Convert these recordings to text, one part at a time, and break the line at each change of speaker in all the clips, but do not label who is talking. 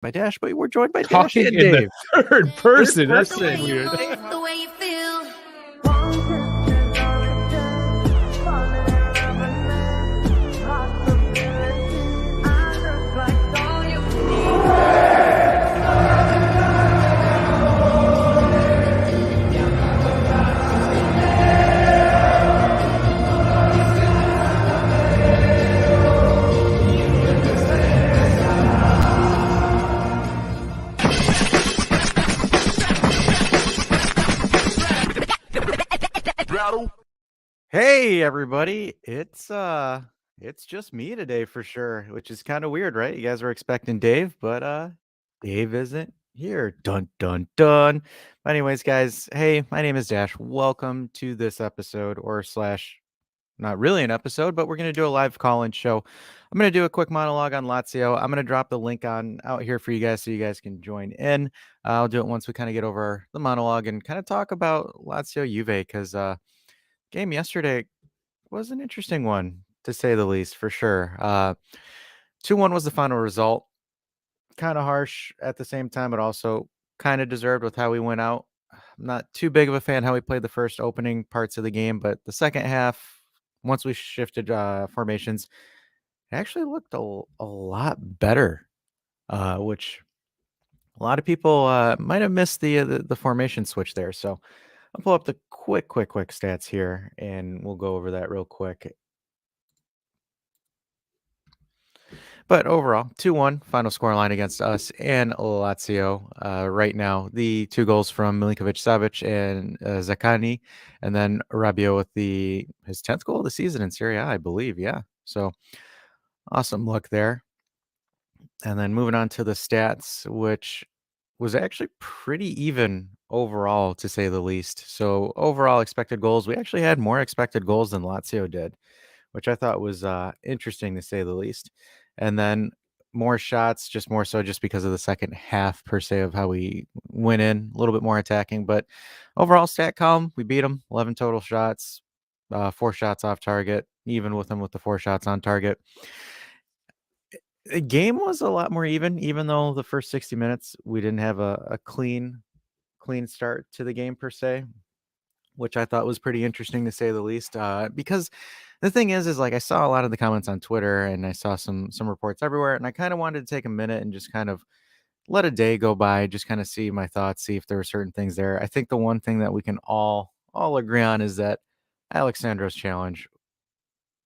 by Dash, but we're joined by Dash
Talking
and
in the
Dave.
third person.
Third
That's
person.
weird.
The way you feel.
Hey everybody, it's just me today for sure, which is kind of weird, right? You guys were expecting Dave, but Dave isn't here. Dun dun dun. But anyways, guys, hey, my name is Dash. Welcome to this episode or slash not really an episode, but we're going to do a live call-in show. I'm going to do a quick monologue on Lazio. I'm going to drop the link on out here for you guys so you guys can join in. I'll do it once we kind of get over the monologue and kind of talk about Lazio Juve because game yesterday was an interesting one, to say the least, for sure. 2-1 was the final result. Kind of harsh at the same time, but also kind of deserved with how we went out. I'm not too big of a fan how we played the first opening parts of the game, but the second half, once we shifted formations, it actually looked a lot better, which a lot of people might have missed the formation switch there. So I'll pull up the quick stats here, and we'll go over that real quick. But overall, 2-1 final scoreline against us and Lazio. Right now, the 2 goals from Milinkovic-Savic and Zaccagni, and then Rabiot with his 10th goal of the season in Serie A, I believe. Yeah, so awesome luck there. And then moving on to the stats, which was actually pretty even overall, to say the least. So overall expected goals, we actually had more expected goals than Lazio did, which I thought was interesting to say the least. And then more shots, just more so just because of the second half per se of how we went in, a little bit more attacking. But overall stat column, we beat them 11 total shots, 4 shots off target, even with them with the 4 shots on target. The game was a lot more even though the first 60 minutes we didn't have a clean start to the game per se, which I thought was pretty interesting to say the least. Because the thing is like I saw a lot of the comments on Twitter and I saw some reports everywhere, and I kind of wanted to take a minute and just kind of let a day go by, just kind of see my thoughts, see if there were certain things there. I think the one thing that we can all agree on is that Alexandro's challenge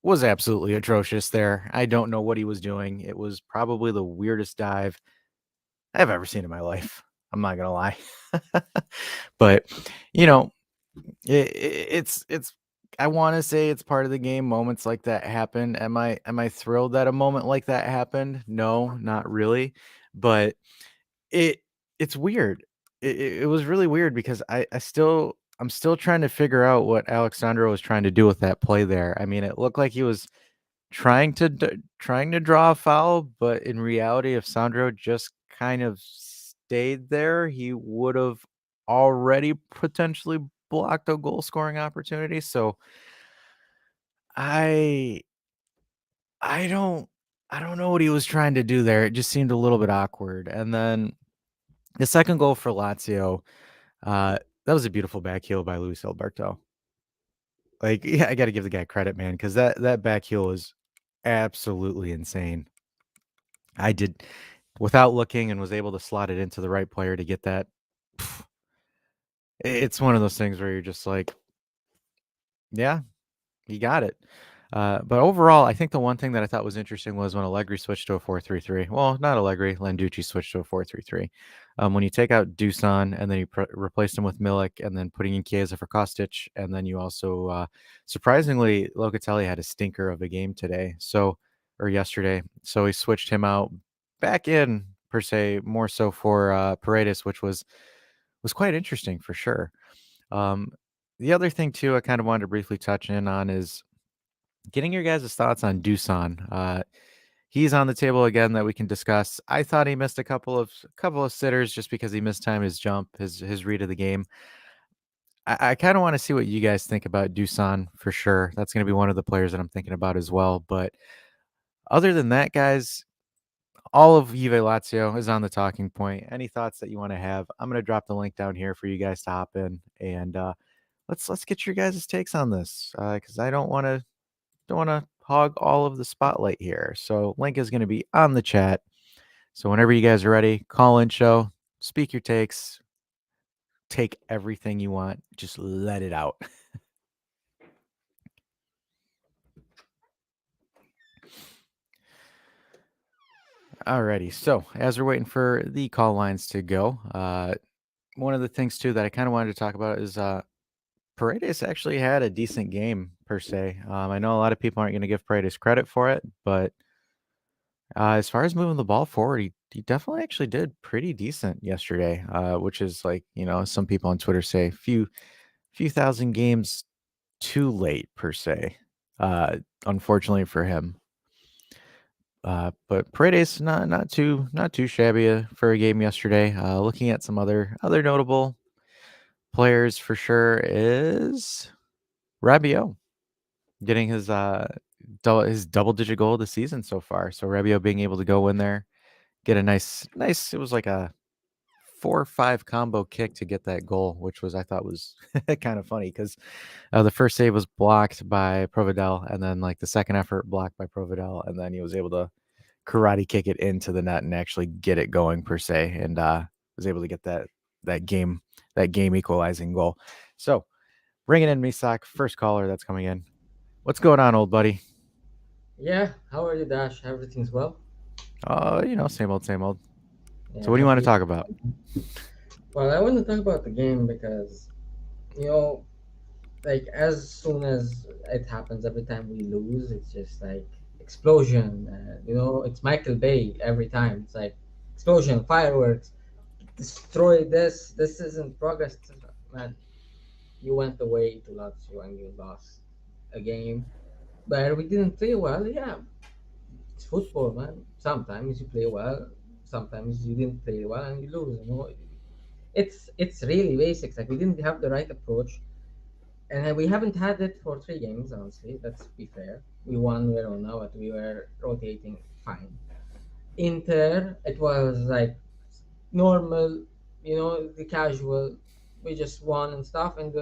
was absolutely atrocious there. I don't know what he was doing. It was probably the weirdest dive I've ever seen in my life. I'm not gonna lie. But you know, it's I want to say it's part of the game. Moments like that happen. Am I thrilled that a moment like that happened? No, not really. But it it's weird. It was really weird because I'm still trying to figure out what Alexandro was trying to do with that play there. I mean, it looked like he was trying to draw a foul, but in reality, if Sandro just kind of stayed there, he would have already potentially blocked a goal scoring opportunity. So I I don't I don't know what he was trying to do there. It just seemed a little bit awkward. And then the second goal for Lazio, that was a beautiful back heel by Luis Alberto. Like, yeah, I got to give the guy credit, man, because that back heel is absolutely insane. I did without looking and was able to slot it into the right player to get that. It's one of those things where you're just like, yeah, you got it. But overall, I think the one thing that I thought was interesting was when Allegri switched to a 4-3-3. Well, not Allegri, Landucci switched to a 4-3-3. When you take out Dusan and then you replaced him with Milik and then putting in Chiesa for Kostic, and then you also, surprisingly, Locatelli had a stinker of a game today. Or yesterday. So he switched him out back in per se, more so for Paredes, which was quite interesting for sure. The other thing too, I kind of wanted to briefly touch in on is getting your guys' thoughts on Dusan. He's on the table again that we can discuss. I thought he missed a couple of sitters just because he mistimed his jump, his read of the game. I kind of want to see what you guys think about Dusan for sure. That's going to be one of the players that I'm thinking about as well. But other than that, guys, all of Juve Lazio is on the talking point. Any thoughts that you want to have? I'm going to drop the link down here for you guys to hop in and let's get your guys' takes on this because I don't want to hog all of the spotlight here. So link is going to be on the chat. So whenever you guys are ready, call in show, speak your takes, take everything you want, just let it out. Alrighty. So as we're waiting for the call lines to go, one of the things too that I kind of wanted to talk about is Paredes actually had a decent game per se. I know a lot of people aren't going to give Paredes credit for it, but as far as moving the ball forward, he definitely actually did pretty decent yesterday, which is like, some people on Twitter say few thousand games too late per se. Uh, Unfortunately for him. But Paredes not too shabby for a game yesterday. Looking at some other notable players for sure is Rabiot getting his double digit goal of the season so far. So Rabiot being able to go in there, get a nice. It was like a 4-5 combo kick to get that goal, which was I thought was kind of funny because the first save was blocked by Providel, and then like the second effort blocked by Providel, and then he was able to karate kick it into the net and actually get it going per se, and was able to get that game equalizing goal. So bringing in Misak, first caller that's coming in. What's going on, old buddy?
Yeah, how are you, Dash? Everything's well?
Same old, same old. So
Yeah,
what do you want to
happy.
talk about?
Well, I want to talk about the game because, you know, like as soon as it happens, every time we lose, it's just like explosion. It's Michael Bay every time. It's like explosion, fireworks, destroy this. This isn't progress. Man, you went away to Lazio and you lost a game, but we didn't play well. Yeah, it's football, man. Sometimes you play well, sometimes you didn't play well and you lose. It's really basics. Like we didn't have the right approach, and we haven't had it for 3 games. Honestly, let's be fair. We won Verona, but we were rotating fine. Inter, it was like normal, the casual. We just won and stuff, and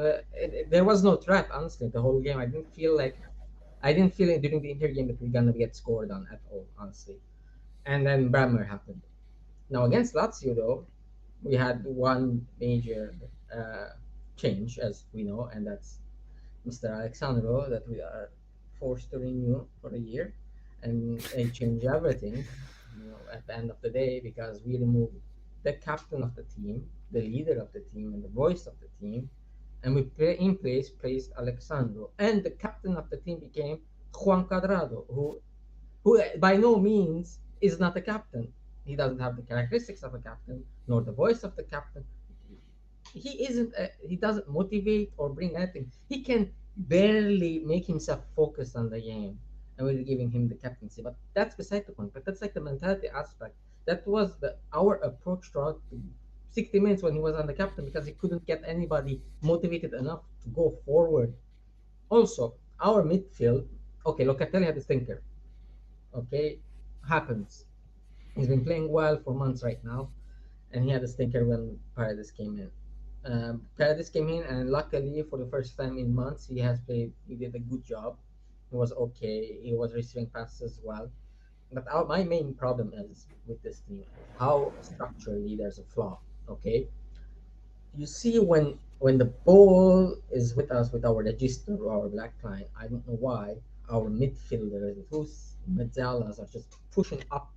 there was no threat. Honestly, the whole game, I didn't feel it during the Inter game that we're gonna get scored on at all. Honestly, and then Bremer happened. Now against Lazio, though, we had one major uh, change, as we know, and that's Mr. Alexandro that we are forced to renew for a year, and it changed everything. At the end of the day, because we removed the captain of the team, the leader of the team, and the voice of the team, and we in place placed Alexandro, and the captain of the team became Juan Cuadrado, who by no means is not a captain. He doesn't have the characteristics of a captain, nor the voice of the captain. He doesn't motivate or bring anything. He can barely make himself focus on the game, and we're giving him the captaincy. But that's beside the point. But that's like the mentality aspect. That was our approach throughout the 60 minutes when he was on the captain because he couldn't get anybody motivated enough to go forward. Also, our midfield. Okay, Locatelli had a stinker. Okay, happens. He's been playing well for months right now, and he had a stinker when Paredes came in. Paredes came in, and luckily, for the first time in months, he has played. He did a good job. He was okay. He was receiving passes as well. But my main problem is with this team is how structurally there's a flaw. Okay, you see when the ball is with us with our register or our black line, I don't know why our midfielders, the two medallas are just pushing up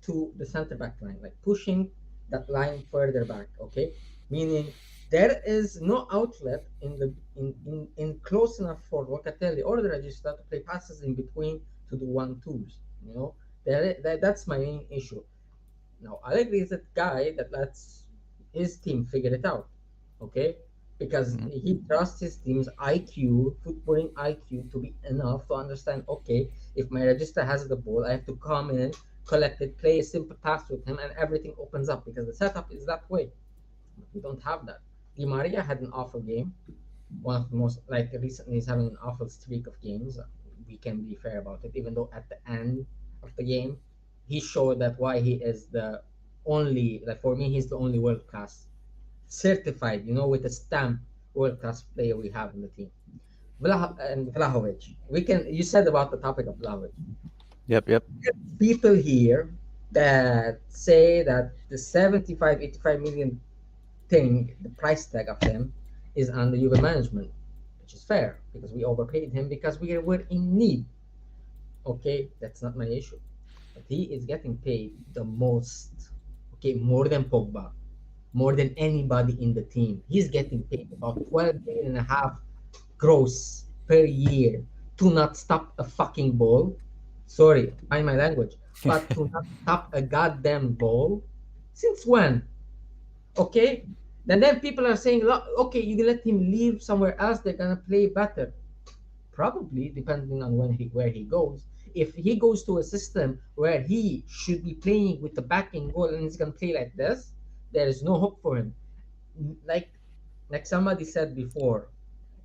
to the center back line, like pushing that line further back. Okay, meaning there is no outlet in close enough for Locatelli or the register to play passes in between to do 1-2s. That's my main issue. Now, Allegri is a guy that lets his team figure it out, okay? Because
Mhm.
he trusts his team's IQ, footballing IQ, to be enough to understand, okay, if my register has the ball, I have to come in, collect it, play a simple pass with him, and everything opens up because the setup is that way. But we don't have that. Di Maria had an awful game. One of the most, like recently, he's having an awful streak of games. We can be fair about it, even though at the end of the game, he showed that why he is the only, like for me, he's the only world class certified, with a stamp world class player we have in the team. And Vlahovic. You said about the topic of Vlahovic.
Yep, yep.
People here that say that the 75, 85 million thing, the price tag of him, is under Juve management, which is fair because we overpaid him because we were in need. Okay, that's not my issue. But he is getting paid the most. Okay, more than Pogba, more than anybody in the team. He's getting paid about 12 million and a half gross per year to not stop a fucking ball. Sorry, mind my language, but to not stop a goddamn ball. Since when? Okay, then people are saying, okay, you let him leave somewhere else, they're gonna play better. Probably, depending on where he goes. If he goes to a system where he should be playing with the backing goal and he's gonna play like this, there is no hope for him. Like somebody said before,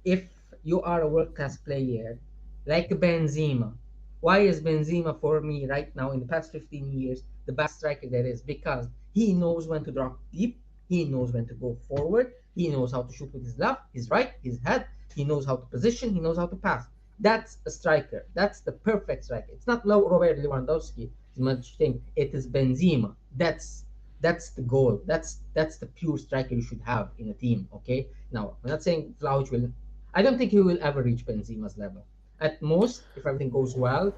if you are a world class player like Benzema, why is Benzema for me right now in the past 15 years the best striker there is? Because he knows when to drop deep, he knows when to go forward, he knows how to shoot with his left, his right, his head, he knows how to position, he knows how to pass. That's a striker. That's the perfect striker. It's not Robert Lewandowski as much thing. It is Benzema. That's the goal. That's the pure striker you should have in a team. Okay. Now I'm not saying Vlahovic will. I don't think he will ever reach Benzema's level. At most, if everything goes well,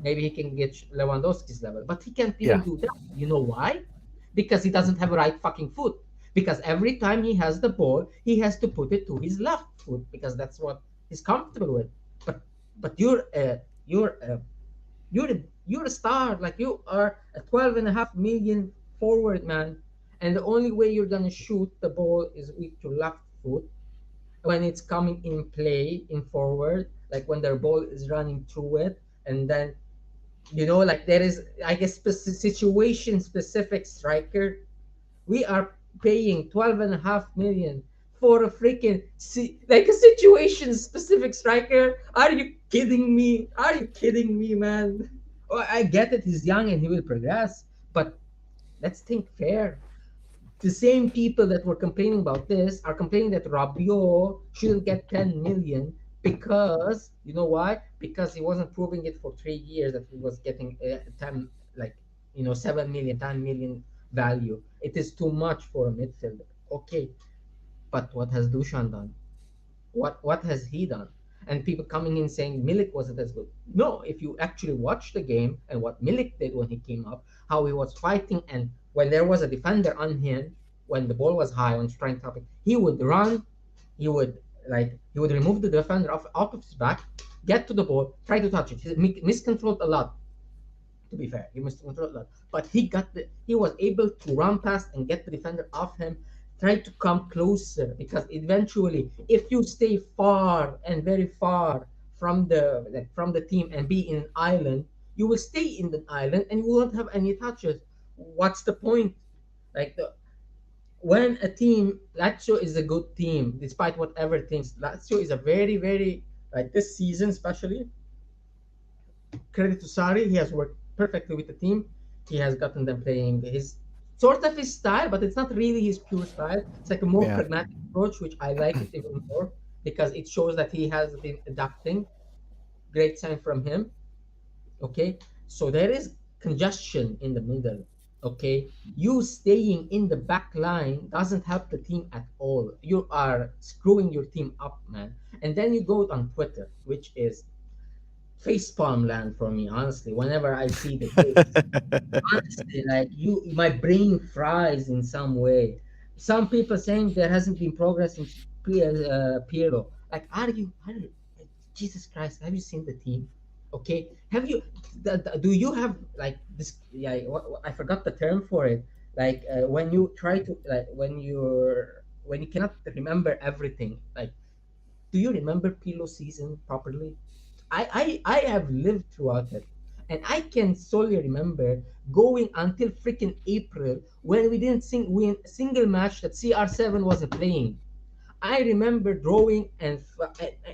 maybe he can get Lewandowski's level. But he can't even
Yeah.
do that. You know why? Because he doesn't have a right fucking foot. Because every time he has the ball, he has to put it to his left foot because that's what he's comfortable with. But you're a star. Like you are a 12.5 million forward man, and the only way you're gonna shoot the ball is with your left foot when it's coming in play in forward, like when their ball is running through it, and then like there is, I guess, situation specific striker. We are paying 12.5 million for a freaking like a situation specific striker. Are you kidding me? Are you kidding me, man? Oh, I get it, he's young and he will progress, but let's think fair. The same people that were complaining about this are complaining that Rabiot shouldn't get 10 million because you know why? Because he wasn't proving it for 3 years that he was getting 10, like 7 million, 10 million value. It is too much for a midfielder. Okay, but what has Dushan done? What has he done? And people coming in saying Milik wasn't as good. No, if you actually watch the game and what Milik did when he came up, how he was fighting, and when there was a defender on him, when the ball was high on trying topic, he would run, he would remove the defender off of his back, get to the ball, try to touch it. He miscontrolled a lot, to be fair. He must control that. But he was able to run past and get the defender off him, try to come closer because eventually if you stay far and very far from the team and be in an island, you will stay in the island and you won't have any touches. What's the point? Like when a team, Lazio is a good team, despite whatever things. Lazio is a very, very, like this season especially, credit to Sari. He has worked perfectly with the team. He has gotten them playing his sort of his style, but it's not really his pure style. It's like a more
Yeah.
pragmatic approach, which I like it even more because it shows that he has been adapting. Great sign from him. Okay, so there is congestion in the middle. Okay, you staying in the back line doesn't help the team at all. You are screwing your team up, man. And then you go on Twitter, which is facepalm land for me, honestly. Whenever I see the games, honestly, like my brain fries in some way. Some people saying there hasn't been progress in Pirlo. Like, Jesus Christ, have you seen the team? Okay, have you? Do you have like this? Yeah, I forgot the term for it. Like when you try to like when you cannot remember everything. Like, do you remember Pilo season properly? I have lived throughout it. And I can solely remember going until freaking April when we didn't win a single match that CR7 wasn't playing. I remember drawing and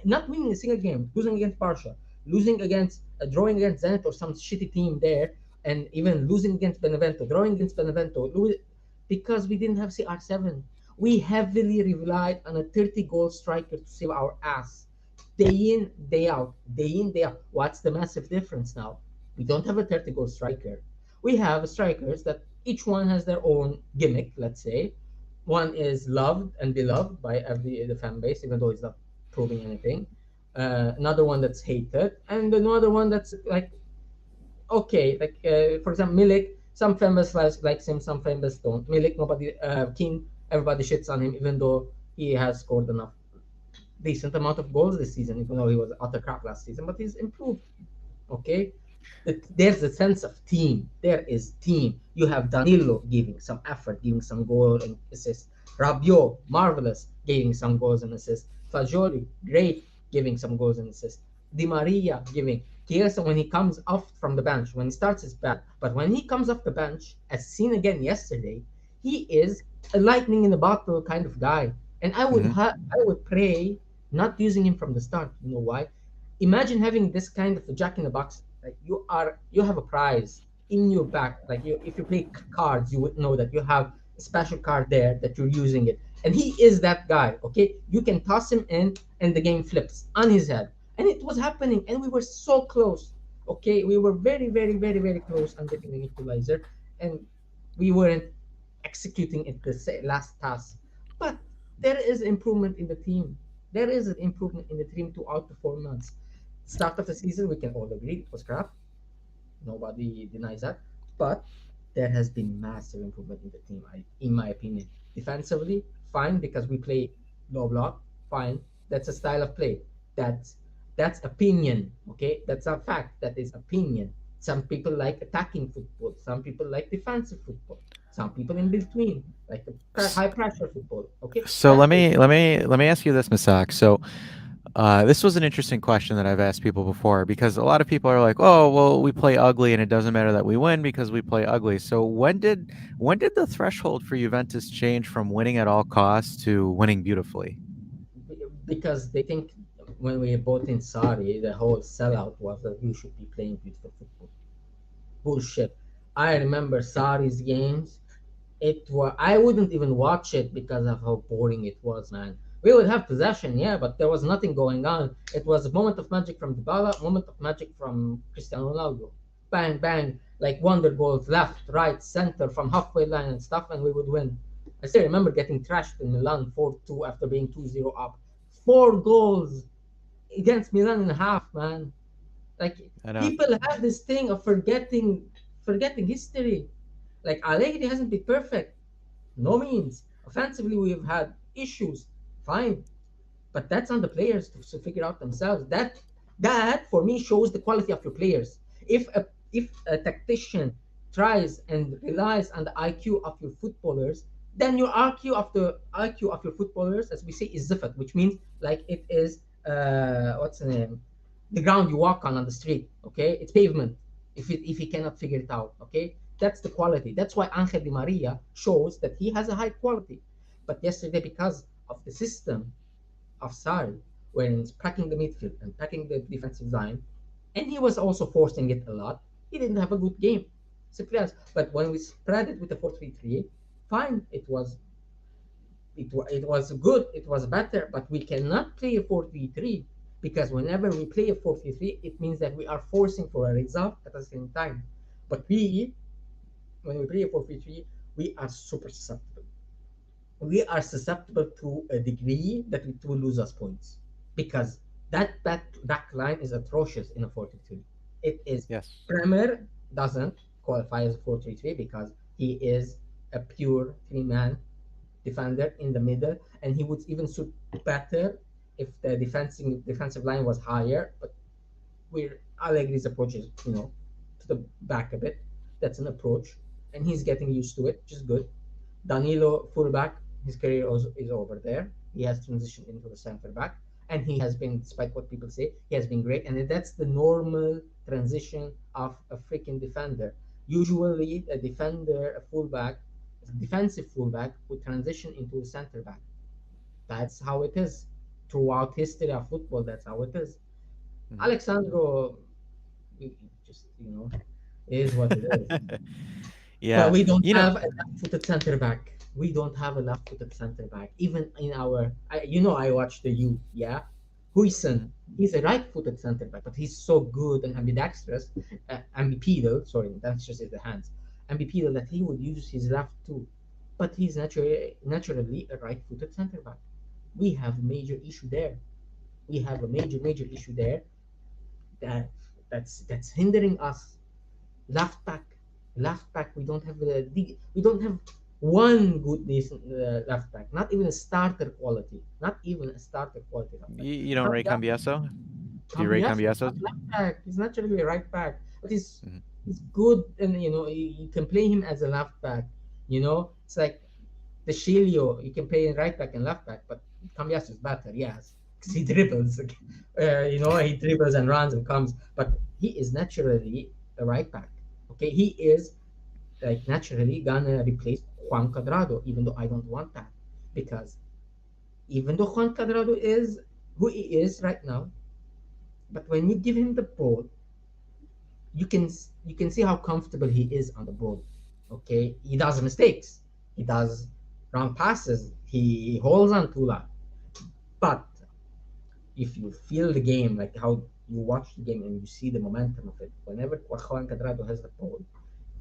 not winning a single game, losing against Parsha, losing against drawing against Zenit or some shitty team there, and even losing against Benevento, drawing against Benevento, because we didn't have CR7. We heavily relied on a 30 goal striker to save our ass. Day in, day out, day in, day out. What's the massive difference now? We don't have a 30 goal striker. We have strikers that each one has their own gimmick, let's say. One is loved and beloved by every the fan base, even though he's not proving anything. Another one that's hated, and another one that's like okay, like for example, Milik. Some fanbase likes him, some fanbase don't. Milik, nobody, Keane, everybody shits on him, even though he has scored enough decent amount of goals this season, even though he was utter crap last season, but he's improved. Okay, there's a sense of team. There is team. You have Danilo giving some effort, giving some goal and assist. Rabiot, marvelous, giving some goals and assists. Fagioli, great, giving some goals and assists. Di Maria giving. Chiesa, when he comes off from the bench, when he starts is bad, but when he comes off the bench, as seen again yesterday, he is a lightning in a bottle kind of guy. And
Hmm.
I would pray not using him from the start. You know why? Imagine having this kind of a jack in the box. Like you have a prize in your back. Like if you play cards, you would know that you have a special card there that you're using it, and he is that guy. Okay, you can toss him in and the game flips on his head, and it was happening, and we were so close. Okay, we were very very very very close on getting an equalizer, and we weren't executing it last task. But there is improvement in the team. There is an improvement in the team throughout the 4 months. Start of the season, we can all agree it was crap. Nobody denies that. But there has been massive improvement in the team, in my opinion. Defensively, fine because we play low block. Fine, that's a style of play. That's that's opinion. Okay, that's a fact. That is opinion. Some people like attacking football. Some people like defensive football. Some people in between like the high pressure football. Okay,
So
that
let
is.
me let me let me ask you this, Masak. So this was an interesting question that I've asked people before because a lot of people are like, "Oh, well, we play ugly, and it doesn't matter that we win because we play ugly." So when did the threshold for Juventus change from winning at all costs to winning beautifully?
Because they think when we bought in Sari, the whole sellout was that you should be playing beautiful football. Bullshit. I remember Sari's games. It was I wouldn't even watch it because of how boring it was, man. We would have possession, yeah, but there was nothing going on. It was a moment of magic from Dybala, moment of magic from Cristiano Ronaldo. Bang, bang, like wonder goals, left, right, center, from halfway line and stuff, and we would win. I still remember getting trashed in Milan 4-2 after being 2-0 up. 4 goals against Milan in half, man. Like
I know.
people have this thing of forgetting history. Like Allegri hasn't been perfect, no means. Offensively, we've had issues, fine, but that's on the players to figure out themselves. That for me shows the quality of your players. If a tactician tries and relies on the IQ of your footballers, then your IQ of your footballers, as we say, is zifat, which means like it is what's the name, the ground you walk on the street. Okay, it's pavement. If he cannot figure it out, okay, that's the quality. That's why Angel Di Maria shows that he has a high quality. But yesterday, because of the system of Sarri, when he's packing the midfield and packing the defensive line, and he was also forcing it a lot. He didn't have a good game. Simply as. But when we spread it with the 4-3-3, fine, it was good, it was better, but we cannot play a 4-3-3 because whenever we play a 4-3-3, it means that we are forcing for a result at the same time. But when we play a 4-3-3, we are super susceptible. We are susceptible to a degree that it will lose us points because that back line is atrocious in a 4-3-3. It is.
Yes.
Bremer doesn't qualify as a 4-3-3 because he is a pure three-man defender in the middle, and he would even suit better if the defensive line was higher. But where Allegri's approach is, to the back a bit. That's an approach, and he's getting used to it, which is good. Danilo, fullback, his career is over there. He has transitioned into the center back, and he has been, despite what people say, he has been great. And that's the normal transition of a freaking defender. Usually, a defender, a fullback, a defensive fullback would transition into a center back. That's how it is throughout history of football. That's how it is.
Hmm.
Alexandro, just It is what it is. But
Yeah,
we don't
you know.
have a left-footed center back. We don't have a left-footed center back. Even in our, I watched the youth. Yeah, Huijsen.
Mhm.
He's a right-footed center back, but he's so good and ambidextrous, ambipedal. Sorry, that's just the hands. Ambipedal that he would use his left too, but he's naturally a right-footed center back. We have a major issue there. We have a major issue there that that's hindering us. Left back, left back. We don't have we don't have one good decent left back. Not even a starter quality. Not even a starter quality left back.
You don't rate
Cambiaso,
Cambiaso? Do you rate
Cambiaso is
Cambiaso?
not left back. He's not really a right back, but
Mhm.
he's good, and you can play him as a left back. It's like the Shilio. You can play in right back and left back, but Cambiaso is better. Yes, because he dribbles. He dribbles and runs and comes, but he is naturally a right back. Okay, he is like naturally gonna replace Juan Cuadrado, even though I don't want that. Because even though Juan Cuadrado is who he is right now, but when you give him the ball, you can see how comfortable he is on the ball. Okay, he does mistakes, he does wrong passes, he holds on too long. But if you feel the game, like how you watch the game and you see the momentum of it, whenever Juan Cuadrado has the ball,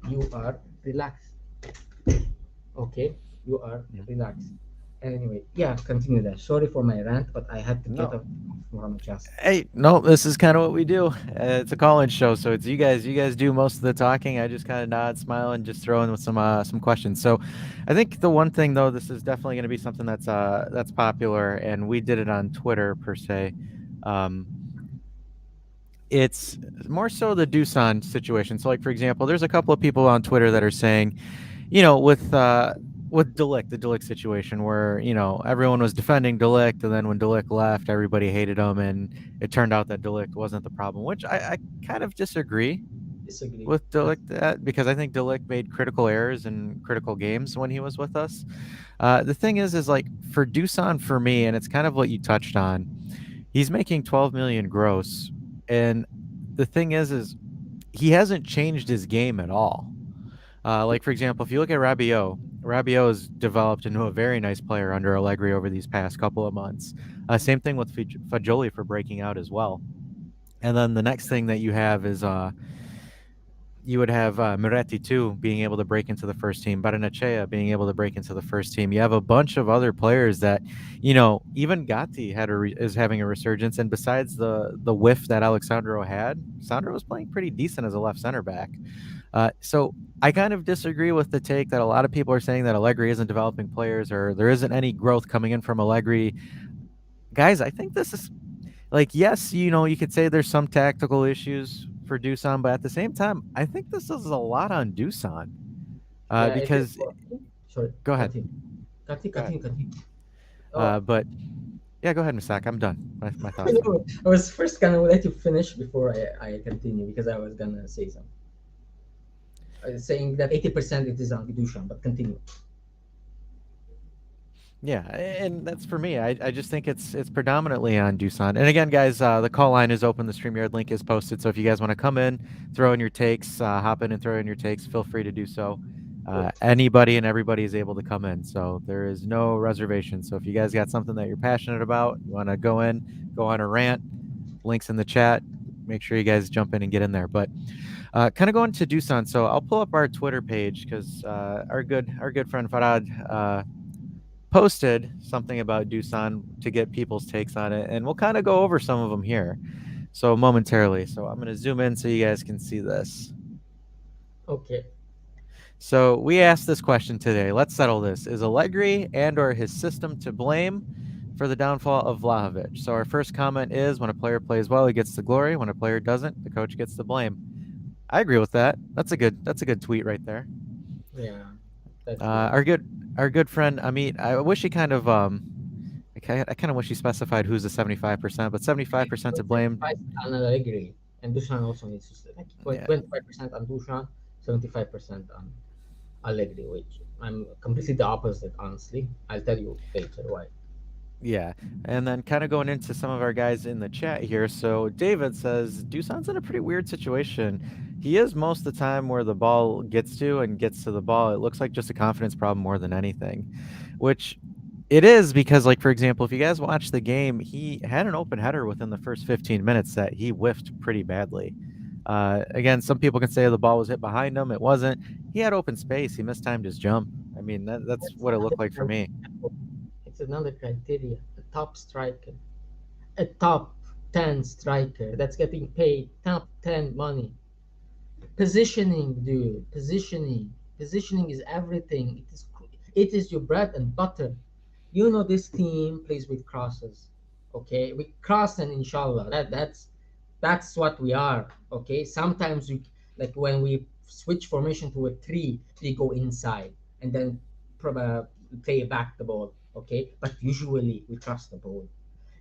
you are relaxed. Okay, you are
Mhm.
relaxed. Anyway, yeah, continue that. Sorry for my rant, but I had to get
No.
off from my chest.
Hey, no, this is kind of what we do. It's a call-in show, so it's you guys. You guys do most of the talking. I just kind of nod, smile, and just throw in with some questions. So, I think the one thing though, this is definitely going to be something that's popular, and we did it on Twitter per se. Um, it's more so the Doosan situation. So, like for example, there's a couple of people on Twitter that are saying, with Delict, the Delict situation, where everyone was defending Delict, and then when Delict left, everybody hated him, and it turned out that Delict wasn't the problem, which I kind of disagree
Disagree.
with Delict that because I think Delict made critical errors in critical games when he was with us. The thing is like for Dusan for me, and it's kind of what you touched on. He's making 12 million gross, and the thing is he hasn't changed his game at all. Like for example, if you look at Rabiot has developed into a very nice player under Allegri over these past couple of months. Same thing with Fagioli for breaking out as well. And then the next thing that you have is you would have Miretti too being able to break into the first team, Baranachea being able to break into the first team. You have a bunch of other players that, even Gatti is having a resurgence. And besides the whiff that Alexandro had, Sandro was playing pretty decent as a left center back. So I kind of disagree with the take that a lot of people are saying that Allegri isn't developing players or there isn't any growth coming in from Allegri. Guys, I think this is like, yes, you could say there's some tactical issues for Dusan, but at the same time, I think this is a lot on Dusan.
Yeah, it is.
Because
Sorry,
go ahead,
continue. Continue,
go ahead.
continue, continue. Oh,
But yeah, go ahead, Misak. I'm done. My
I
thoughts are.
know. I was first gonna let you finish before I continue because I was gonna say something. I was saying that 80% it is on Dushan, but continue.
Yeah, and that's for me. I just think it's predominantly on Doosan. And again, guys, the call line is open. The StreamYard link is posted. So if you guys want to come in, throw in your takes, hop in and throw in your takes, feel free to do so.
Good.
Anybody and everybody is able to come in. So there is no reservation. So if you guys got something that you're passionate about, you want to go in, go on a rant, links in the chat. Make sure you guys jump in and get in there. But kind of going to Doosan. So I'll pull up our Twitter page because our good friend Farad posted something about Doosan to get people's takes on it, and we'll kind of go over some of them here. So momentarily. So I'm going to zoom in so you guys can see this.
Okay.
So we asked this question today. Let's settle this. Is Allegri and or his system to blame for the downfall of Vlahovic? So our first comment is when a player plays well, he gets the glory. When a player doesn't, the coach gets the blame. I agree with that. That's a good tweet right there.
Yeah, that's
Uh,
good.
our good our good friend Amit. I wish he kind of I kind of wish he specified who's the 75%, but 75% to blame.
75 on Allegri, and Dushan also needs to like
Yeah,
25% on Dushan, 75% on Allegri, which I'm completely the opposite, honestly. I'll tell you later why.
Yeah. And then kind of going into some of our guys in the chat here. So David says Dusan's in a pretty weird situation. He is most of the time where the ball gets to and gets to the ball. It looks like just a confidence problem more than anything, which it is because, like, for example, if you guys watch the game, he had an open header within the first 15 minutes that he whiffed pretty badly. Again, some people can say the ball was hit behind him. It wasn't. He had open space. He mistimed his jump. I mean, that's
That's
what it
another
looked like for me.
criteria. It's another criteria. A top striker, a top 10 striker that's getting paid top 10 money. Positioning, dude. Positioning. Positioning is everything. It is your bread and butter. You know this team plays with crosses. Okay? We cross and inshallah. That's what we are. Okay? Sometimes we, like when we switch formation to a three, we go inside and then play back the ball. Okay? But usually we cross the ball.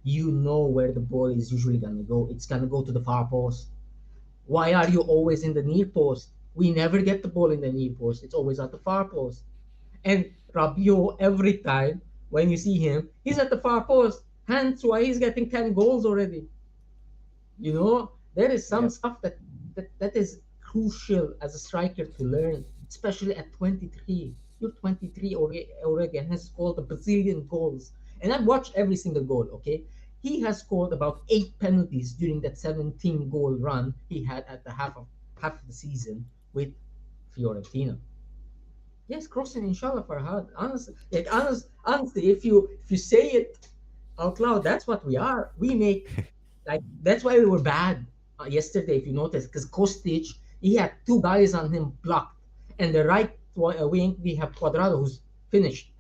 You know where the ball is usually gonna go. It's gonna go to the far post. Why are you always in the near post? We never get the ball in the near post. It's always at the far post. And Rabiot, every time when you see him, he's at the far post. Hence why he's getting 10 goals already. There is some
Yep.
stuff that is crucial as a striker to learn, especially at 23. You're 23 already and has scored a bazillion goals. And I've watched every single goal, okay? He has scored about 8 penalties during that 17 goal run he had at the half of the season with Fiorentina. Yes, crossing inshallah Farhad. Honestly, if you say it out loud, that's what we are. We make, like, that's why we were bad yesterday. If you notice, because Kostic, he had two guys on him blocked, and the right wing we have Cuadrado who's finished.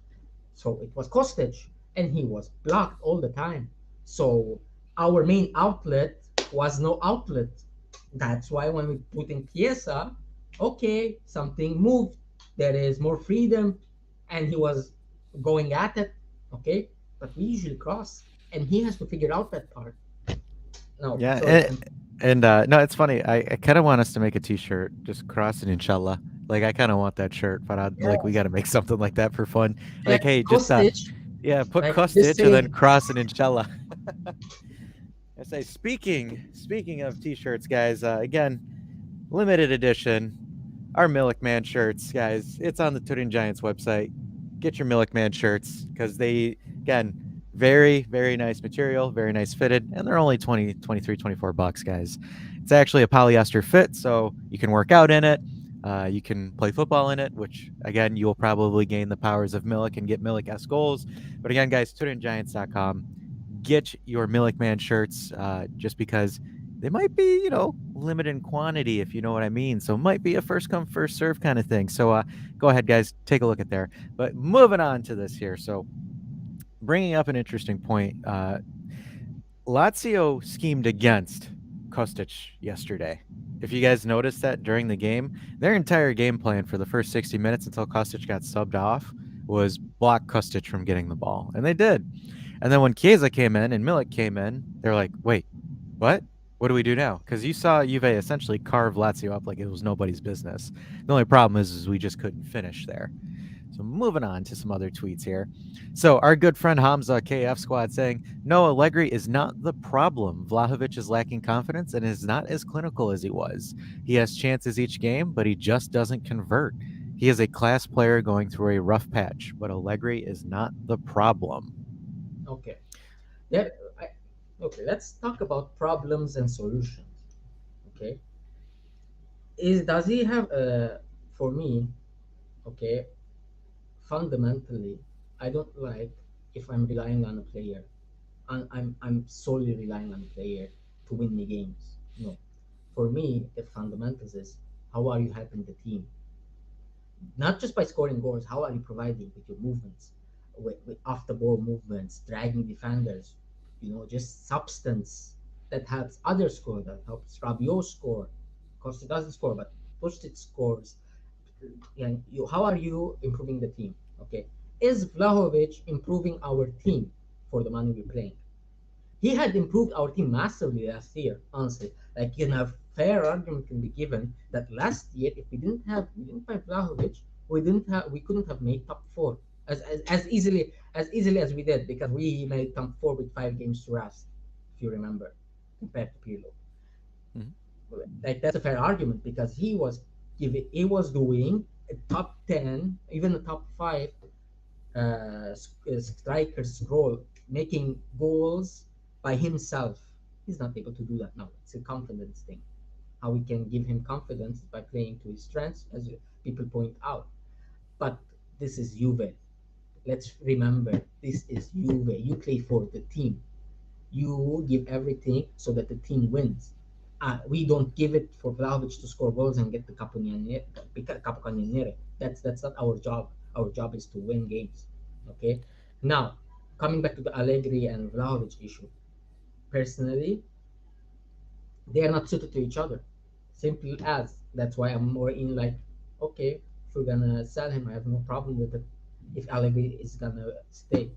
So it was Kostic, and he was blocked all the time. So our main outlet was no outlet. That's why when we put in Chiesa, okay, something moved. There is more freedom, and he was going at it. Okay, but we usually cross, and he has to figure out that part. No,
Yeah,
sorry.
no, it's funny. I kind of want us to make a T-shirt, just cross it, inshallah. Like I kind of want that shirt, but like we got
Yes,
to make something like that for fun. Like,
yes,
hey, just
Kostic,
yeah, put
like
cross
just
stitch and then
say,
cross it, inshallah. I say, speaking of T-shirts, guys. Again, limited edition. Our Millick Man shirts, guys. It's on the Turin Giants website. Get your Millick Man shirts because they, again, very, very nice material, very nice fitted, and they're only 20, 23, 24 bucks, guys. It's actually a polyester fit, so you can work out in it. You can play football in it, which, again, you'll probably gain the powers of Millick and get Millick-esque goals. But again, guys, TurinGiants.com. Get your Millick Man shirts just because they might be, limited in quantity, if you know what I mean. So it might be a first come, first serve kind of thing. So go ahead, guys, take a look at there. But moving on to this here. So bringing up an interesting point. Lazio schemed against Kostic yesterday. If you guys noticed that during the game, their entire game plan for the first 60 minutes until Kostic got subbed off was block Kostic from getting the ball. And they did. And then when Chiesa came in and Milik came in, they're like, wait, what? What do we do now? Because you saw Juve essentially carve Lazio up like it was nobody's business. The only problem is we just couldn't finish there. So moving on to some other tweets here. So our good friend Hamza KF Squad saying, no, Allegri is not the problem. Vlahovic is lacking confidence and is not as clinical as he was. He has chances each game, but he just doesn't convert. He is a class player going through a rough patch, but Allegri is not the problem.
okay, that, I, okay, let's talk about problems and solutions. Okay, does he have for me, okay, fundamentally, I don't like if I'm relying on a player, and I'm solely relying on a player to win me games. No, for me, the fundamentals is how are you helping the team, not just by scoring goals. How are you providing with your movements, with off the ball movements, dragging defenders, just substance that helps others score, that helps Rabiot score. Costa doesn't score, but Pustic scores. And how are you improving the team? Okay, is Vlahovic improving our team for the money we're playing? He had improved our team massively last year. Honestly, like, a fair argument can be given that last year, if we didn't buy Vlahovic, we couldn't have made top four as easily as easily as we did because we made come 4 with 5 games to rest, if you remember, compared to Pirlo.
Mhm.
Like that's a fair argument because he was doing a top 10, even a top 5 striker's role, making goals by himself. He's not able to do that now. It's a confidence thing. How we can give him confidence by playing to his strengths, as people point out. But this is Juve. Let's remember, this is Juve. You play for the team. You give everything so that the team wins. We don't give it for Vlahovic to score goals and get the Capocannoniere. That's not our job. Our job is to win games. Okay. Now, coming back to the Allegri and Vlahovic issue, personally, they are not suited to each other. Simple as. That's why I'm more in like, okay, if we're gonna sell him, I have no problem with it. If Allegri is gonna stay,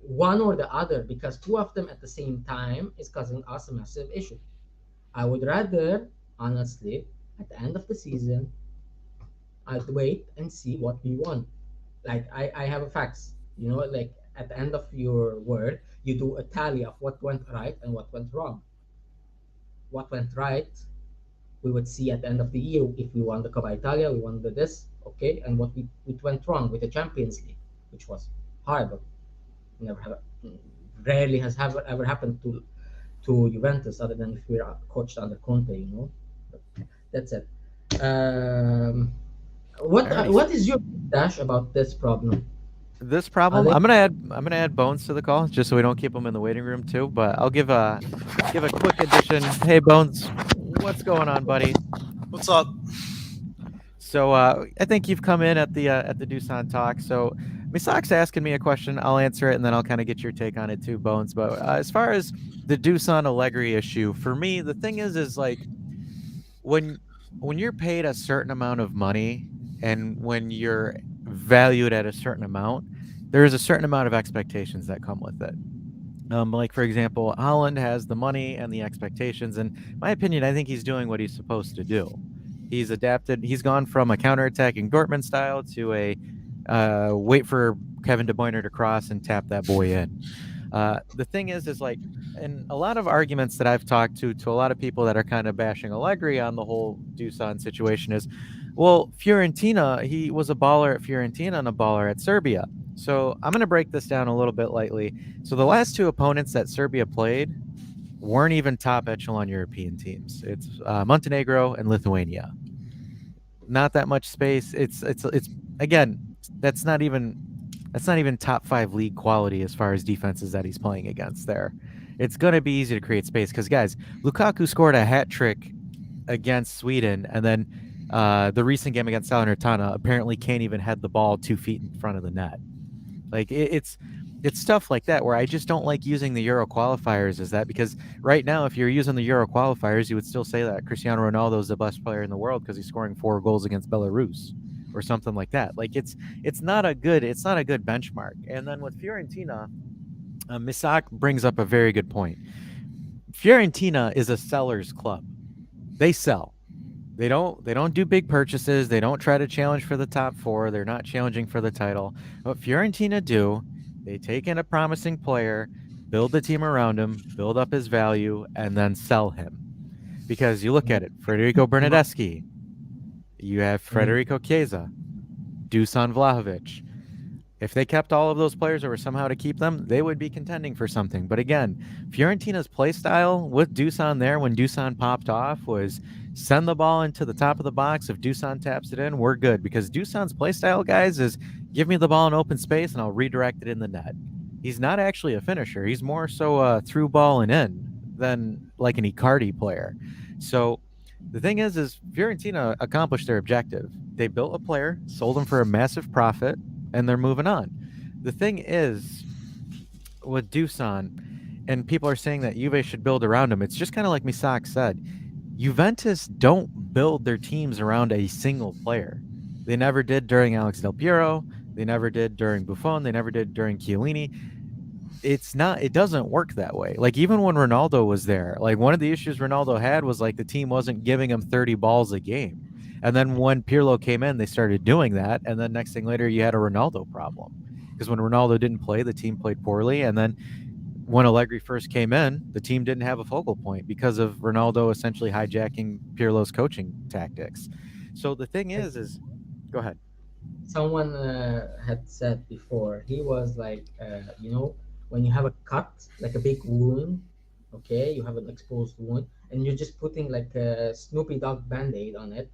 one or the other, because two of them at the same time is causing us a massive issue. I would rather, honestly, at the end of the season, I'd wait and see what we want. Like I have a facts, like at the end of your work, you do a tally of what went right and what went wrong. What went right, we would see at the end of the year if we won the Coppa Italia, we won the this, okay, and what went wrong with the Champions League, which was horrible. Never have, rarely has ever happened to Juventus, other than if we're coached under Conte. But that's it. Um,
Alrighty.
what is your dash about this problem?
This problem,
Alec,
I'm gonna add Bones to the call just so we don't keep him in the waiting room too. But I'll give a quick addition. Hey Bones, what's going on, buddy?
What's up?
So I think you've come in at the Doosan talk. So Misak's asking me a question. I'll answer it and then I'll kind of get your take on it too, Bones. But as far as the Doosan Allegri issue, for me, the thing is like when when you're paid a certain amount of money and when you're valued at a certain amount, there's a certain amount of expectations that come with it. Like for example, Holland has the money and the expectations, and my opinion, I think he's doing what he's supposed to do. He's adapted. He's gone from a counterattacking Dortmund style to a wait for Kevin De Bruyne to cross and tap that boy in. The thing is like, in a lot of arguments that I've talked to a lot of people that are kind of bashing Allegri on the whole Dusan situation is, well, Fiorentina, he was a baller at Fiorentina and a baller at Serbia. So I'm going to break this down a little bit lightly. So the last two opponents that Serbia played weren't even top echelon European teams. It's Montenegro and Lithuania. Not that much space. It's again, that's not even that's not even top 5 league quality as far as defenses that he's playing against there. It's going to be easy to create space because, guys, Lukaku scored a hat trick against Sweden, and then the recent game against Salernitana apparently can't even head the ball 2 feet in front of the net. Like it's stuff like that where I just don't like using the Euro qualifiers as that, because right now, if you're using the Euro qualifiers, you would still say that Cristiano Ronaldo is the best player in the world because he's scoring 4 goals against Belarus or something like that. Like it's not a good benchmark. And then with Fiorentina, Misak brings up a very good point. Fiorentina is a seller's club. They sell. They don't do big purchases. They don't try to challenge for the top 4. They're not challenging for the title. What Fiorentina do, they take in a promising player, build the team around him, build up his value, and then sell him. Because you look at it, Federico Bernardeschi, you have Federico Chiesa, Dusan Vlahovic. If they kept all of those players or were somehow to keep them, they would be contending for something. But again, Fiorentina's play style with Dusan there when Dusan popped off was send the ball into the top of the box. If Dusan taps it in, we're good. Because Dusan's play style, guys, is give me the ball in open space and I'll redirect it in the net. He's not actually a finisher. He's more so a through ball and in than like an Icardi player. So the thing is Fiorentina accomplished their objective. They built a player, sold him for a massive profit, and they're moving on. The thing is with Dusan, and people are saying that Juve should build around him. It's just kind of like Misak said. Juventus don't build their teams around a single player. They never did during Alex Del Piero. They never did during Buffon. They never did during Chiellini. It doesn't work that way. Like even when Ronaldo was there, like one of the issues Ronaldo had was like the team wasn't giving him 30 balls a game. And then when Pirlo came in, they started doing that. And then next thing later, you had a Ronaldo problem. because when Ronaldo didn't play, the team played poorly, and then when Allegri first came in, the team didn't have a focal point because of Ronaldo essentially hijacking Pirlo's coaching tactics. So the thing
Like
is go ahead.
someone had said before, he was like, when you have a cut, like a big wound, okay, you have an exposed wound, and you're just putting like a Snoopy Dog band-aid on it,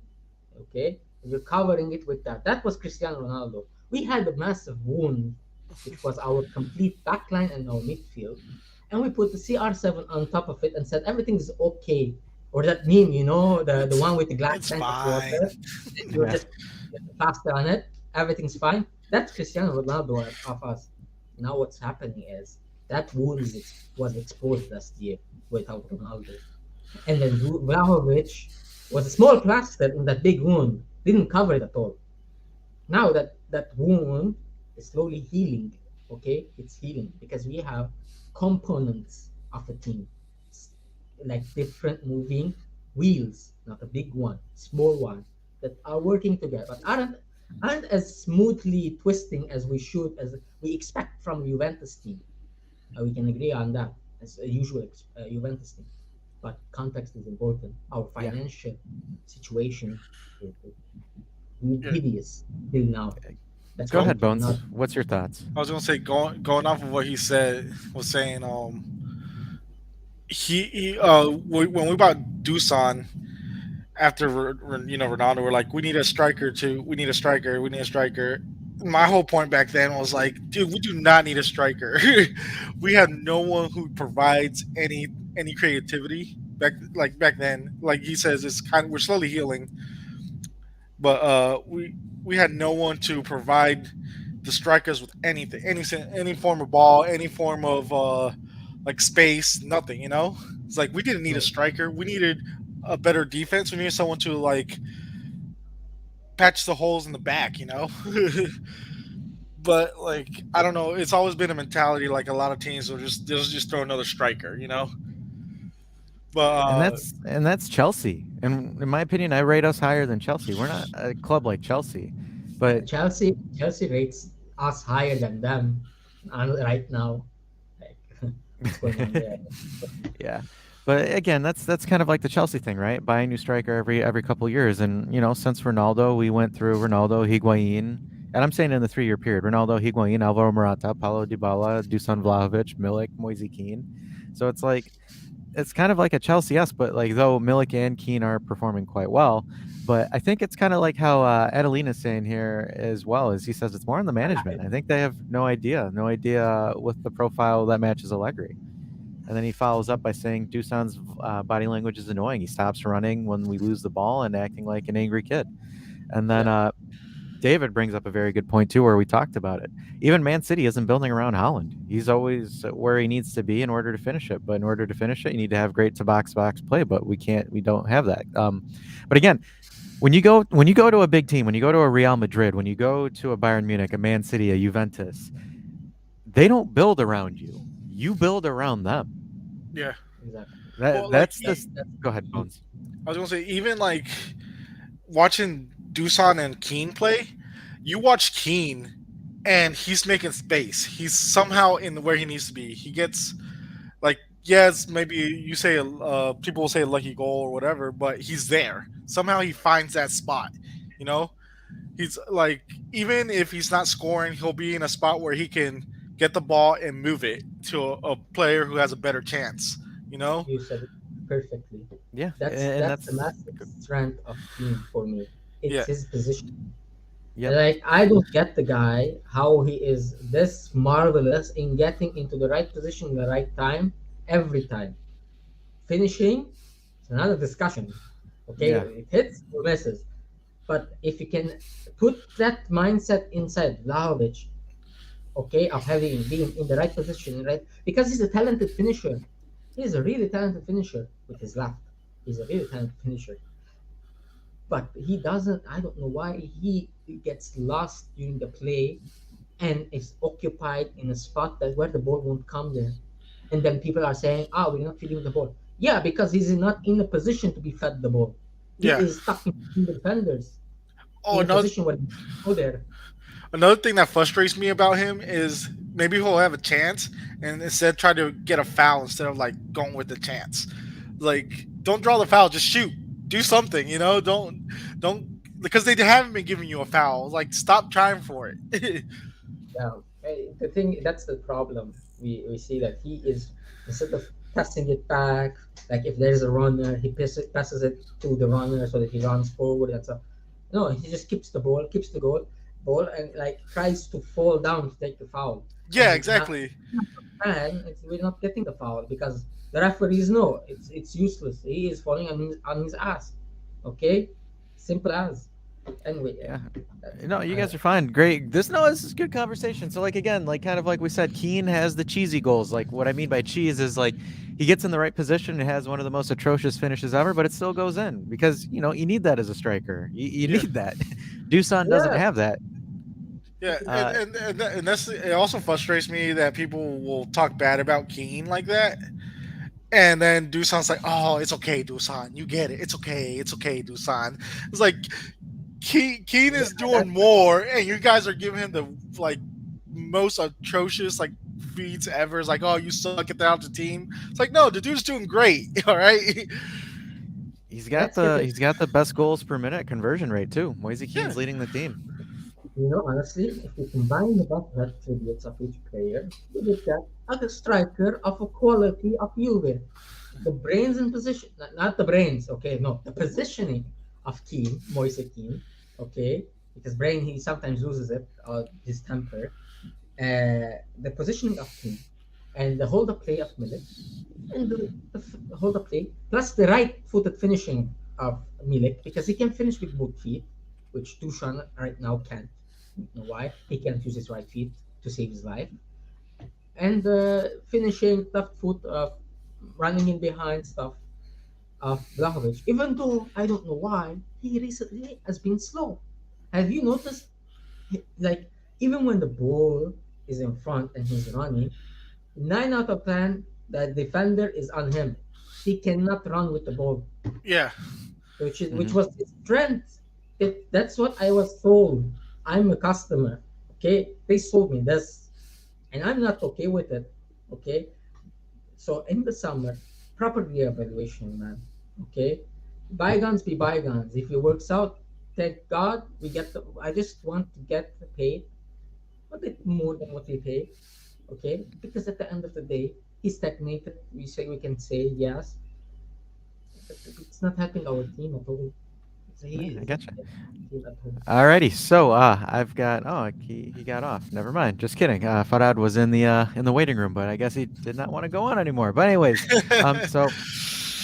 okay, and you're covering it with that. That was Cristiano Ronaldo. We had a massive wound, which was our complete backline and our midfield, and we put the CR7 on top of it and said everything's okay. Or that meme, the
It's
one with the glass
it's
tank of
fine.
water, and you're
Yeah.
just plaster on it, everything's fine. That's Cristiano Ronaldo of us. Now what's happening is that wound was exposed last year without Ronaldo. And then Vlahovic was a small plaster in that big wound, didn't cover it at all. Now that wound is slowly healing, okay? It's healing because we have components of a team, s- like different moving wheels, not a big one, small one, that are working together, but aren't as smoothly twisting as we should, as we expect from Juventus team. We can agree on that as a usual Juventus team. But context is important. Our
Yeah.
financial situation is
Yeah,
hideous till now. That's
Go
why
go.
we
ahead,
cannot.
Bones. What's your thoughts?
I was gonna say going off of what he said was saying when we bought Dusan after Ronaldo, we're like, we need a striker too. We need a striker. We need a striker. My whole point back then was like, dude, we do not need a striker. We have no one who provides any creativity back then. Like he says, it's kind of we're slowly healing, but we had no one to provide the strikers with anything, any form of ball, any form of like space, nothing. It's like we didn't need a
No,
striker. We needed a better defense. We needed someone to like patch the holes in the back. But like I don't know, it's always been a mentality like a lot of teams will just throw another striker. But
And that's Chelsea. And in my opinion, I rate us higher than Chelsea. We're not a club like Chelsea, but
Chelsea rates us higher than them right now. Like, what's going on there?
yeah. But again, that's kind of like the Chelsea thing, right? Buying a new striker every couple years, and since Ronaldo, we went through Ronaldo, Higuain, and I'm saying in the 3-year period, Ronaldo, Higuain, Alvaro Morata, Paulo Dybala, Dusan Vlahovic, Milik, Moise Kean. So it's kind of like a Chelsea-esque, but like though Milik and Keane are performing quite well. But I think it's kind of like how Adelina's saying here as well, as he says it's more on the management. I think they have no idea with the profile that matches Allegri. And then he follows up by saying Dusan's body language is annoying. He stops running when we lose the ball and acting like an angry kid. And then
Yeah,
David brings up a very good point too, where we talked about it. Even Man City isn't building around Holland. He's always where he needs to be in order to finish it. But in order to finish it, you need to have great to box box play. But we don't have that. But again, when you go to a big team, when you go to a Real Madrid, when you go to a Bayern Munich, a Man City, a Juventus, they don't build around you. You build around them.
yeah,
exactly.
well, like
That's
That's
this.
that's
Go ahead,
key.
Bones.
I was gonna say, even like watching Dusan and Keane play, you watch Keane and he's making space. He's somehow in where he needs to be. He gets like yes, maybe you say people will say a lucky goal or whatever, but he's there. Somehow he finds that spot. You know, he's like even if he's not scoring, he'll be in a spot where he can get the ball and move it to a player who has a better chance. You know,
You said it perfectly.
Yeah,
That's
and
that's the
that's
massive strength of Keane for me. It's
yeah,
his position.
yep,
Like I don't get the guy how he is this marvelous in getting into the right position in the right time every time. Finishing, it's another discussion. Okay,
yeah,
it hits or misses. But if you can put that mindset inside Vlahovic, okay, of having being in the right position, right? Because he's a talented finisher. He's a really talented finisher with his left. He's a really talented finisher. But he doesn't, I don't know why he gets lost during the play and is occupied in a spot that where the ball won't come there. And then people are saying, "Ah, we're not feeding the ball." Yeah, because he's not in a position to be fed the ball. He
yeah.
is stuck in between the defenders
Oh,
in a
no,
position where he can go there.
Another thing that frustrates me about him is maybe he'll have a chance and instead try to get a foul instead of like going with the chance. Like, don't draw the foul, just shoot. Do something, don't because they haven't been giving you a foul. Like, stop trying for it.
Yeah, the thing that's the problem. We see that he is, instead of passing it back, like if there's a runner, he passes it to the runner so that he runs forward. That's a no. He just keeps the ball, keeps the ball, and like tries to fall down to take the foul.
Yeah,
And now,
exactly.
and we're not getting the foul because the referees know it's useless. He is falling on his ass. Okay, simple as. Anyway, yeah,
Yeah.
that,
No, you
I,
guys are fine. Great. This is good conversation. So like again, like kind of like we said, Keane has the cheesy goals. Like what I mean by cheese is like he gets in the right position and has one of the most atrocious finishes ever, but it still goes in because you need that as a striker. You
Yeah,
need that. Dusan doesn't
yeah,
have that.
yeah,
Uh,
and that's it. Also frustrates me that people will talk bad about Keane like that, and then Dusan's like, "Oh, it's okay, Dusan, you get it. It's okay, Dusan." It's like Keane
yeah.
is doing
That
more, and you guys are giving him the like most atrocious like feeds ever. It's like, "Oh, you suck at the out the team." It's like, no, the dude's doing great. All right.
let's get it.
he's got the best goals per minute conversion rate too. Moise
Yeah,
Keane's leading the team.
Honestly, if we combine the best attributes of each player, we would get a striker of a quality of Juve. The brains and position, not the brains, okay, no, the positioning of Keane, Moise Keane, okay, because brain, he sometimes loses it, his temper. The positioning of Keane and the hold up play of Milik and the hold up play, plus the right footed finishing of Milik, because he can finish with both feet, which Dushan right now can't. You know why? He can't use his right feet to save his life. And the finishing left foot of running in behind stuff of Blahovic, even though I don't know why, he recently has been slow. Have you noticed? Like, even when the ball is in front and he's running, 9 out of 10, the defender is on him. He cannot run with the ball,
yeah.
which
Hmm.
was his strength. That's what I was told. I'm a customer. Okay, they sold me this, and I'm not okay with it. Okay, so in the summer, proper reevaluation, man. Okay, bygones be bygones. If it works out, thank God we get the. I just want to get paid a bit more than what we pay. Okay, because at the end of the day, he's stagnated. We can say yes, but it's not helping our team at all.
Yeah,
He
I
is not
gotcha.
helping our team at all.
Alrighty, so I've got he got off. Never mind. Just kidding. Farad was in the waiting room, but I guess he did not want to go on anymore. But anyways, so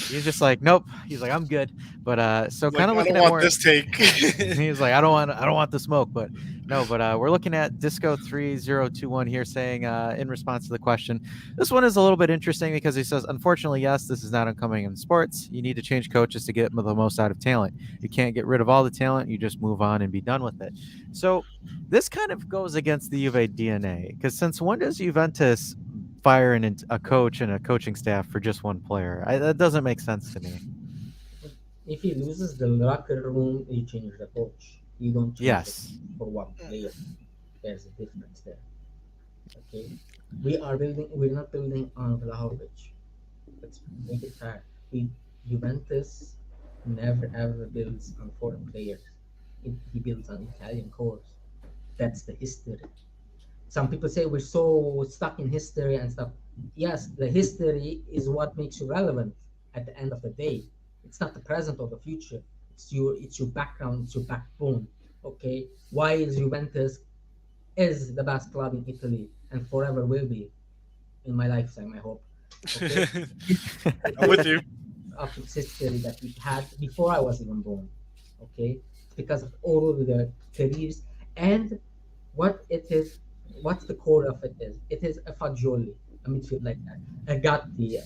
he's just like, nope. He's like, I'm good. But so
Like,
kind of
I
looking
don't
at
want
more.
this take.
He's like, I don't want the smoke, but no, but we're looking at Disco 3021 here saying in response to the question, this one is a little bit interesting because he says, unfortunately, yes, this is not uncommon in sports. You need to change coaches to get the most out of talent. You can't get rid of all the talent. You just move on and be done with it. So this kind of goes against the Juve DNA because since when does Juventus fire a coach and a coaching staff for just one player? That doesn't make sense to me.
If he loses the locker room, you change the coach. You don't change the
Yes.
coach for one player. There's a difference there. Okay, we are building. We're not building on Vlahovic. Let's make it fair. We Juventus never ever builds on foreign players. He builds on Italian cores. That's the history. Some people say we're so stuck in history and stuff. Yes, the history is what makes you relevant at the end of the day. It's not the present or the future. It's your background, it's your backbone. Okay? Why is Juventus is the best club in Italy and forever will be in my lifetime, I hope. Okay?
I'm with you.
Of its history that we had before I was even born. Okay? It's because of all of the careers and what it is, what's the core of it is. It is a Fagioli, a midfield like that, a Gatti,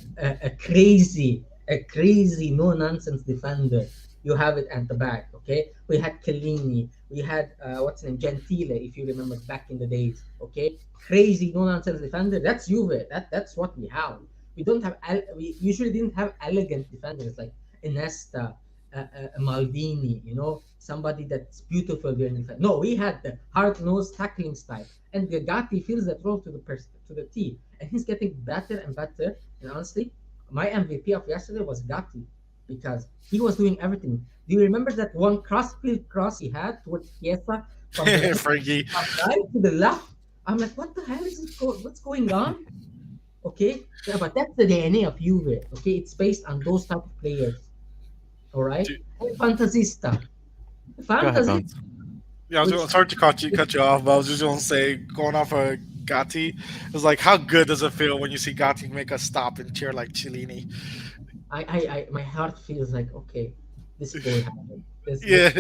a crazy, no nonsense defender. You have it at the back, okay? We had Chiellini, we had what's his name, Gentile, if you remember back in the days, okay? Crazy, no nonsense defender. That's Juve. That's what we have. We don't have. We usually didn't have elegant defenders like Iniesta a Maldini, somebody that's beautiful during defense. No, we had the hard-nosed tackling style, and Gatti feels that role to the T, and he's getting better and better. And honestly, my MVP of yesterday was Gatti because he was doing everything. Do you remember that one crossfield cross he had towards Chiesa from the
Frankie.
right to the left? I'm like, what the hell is what's going on? Okay, yeah, but that's the DNA of Juve. Okay, it's based on those type of players. All right,
Dude,
and Fantasista,
Go ahead,
Fantasy,
Bones.
yeah,
which
sorry to cut you off, but I was just gonna say, going off of Gatti, it's like, how good does it feel when you see Gatti make us stop and cheer like Cellini?
my heart feels like okay, this boy happened. This
Yeah,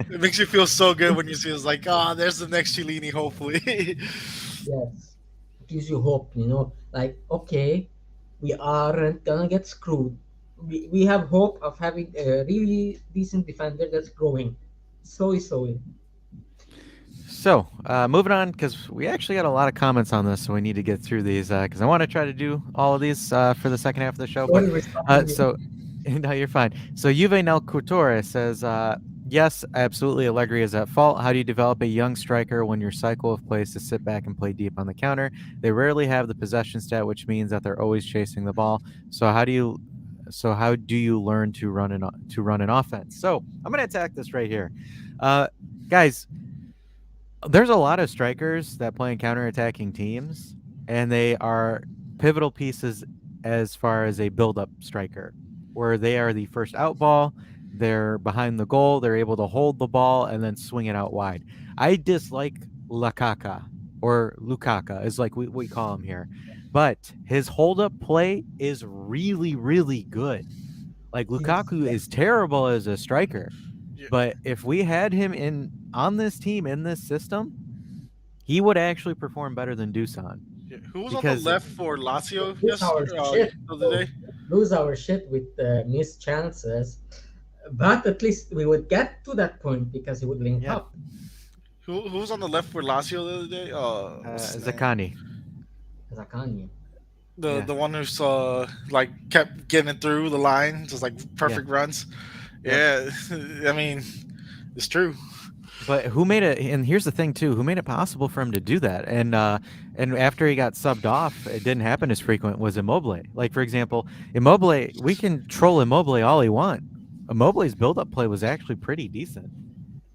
it makes you feel so good when you see it's like, ah, there's the next Cellini, hopefully.
yes, it gives you hope. Like okay, we aren't gonna get screwed. We have hope of having a really decent defender that's growing slowly, slowly.
So, moving on, because we actually got a lot of comments on this, so we need to get through these, because I want to try to do all of these for the second half of the show. But
Sorry, we're stopping you.
so, no, you're fine. So, Juve Nel Couture says, yes, absolutely, Allegri is at fault. How do you develop a young striker when your cycle of plays to sit back and play deep on the counter? They rarely have the possession stat, which means that they're always chasing the ball. So how do you learn to run an offense? So I'm gonna attack this right here, uh, guys. There's a lot of strikers that play in counterattacking teams, and they are pivotal pieces as far as a build-up striker, where they are the first out ball, they're behind the goal, they're able to hold the ball and then swing it out wide. I dislike Lakaka or Lukaka is like we call him here, but his hold-up play is really, really good. Like
Yes,
Lukaku
yes.
is terrible as a striker,
Yeah,
but if we had him in on this team in this system, he would actually perform better than Dusan
yeah. Who was on the
because
left for Lazio
Lose our
yesterday?
shit.
The other day?
Lose our shit with missed chances. But at least we would get to that point because he would link
yeah,
up.
Who was on the left for Lazio the other day? What's his name?
Zakani,
Zakanya.
The
yeah,
the one who's like kept getting through the line, just like
yeah,
perfect runs.
yep.
Yeah, I mean, it's true.
But who made it? And here's the thing too: who made it possible for him to do that? And after he got subbed off, it didn't happen as frequent. Was Immobile? Like for example, Immobile, we can troll Immobile all he want. Immobile's build-up play was actually pretty decent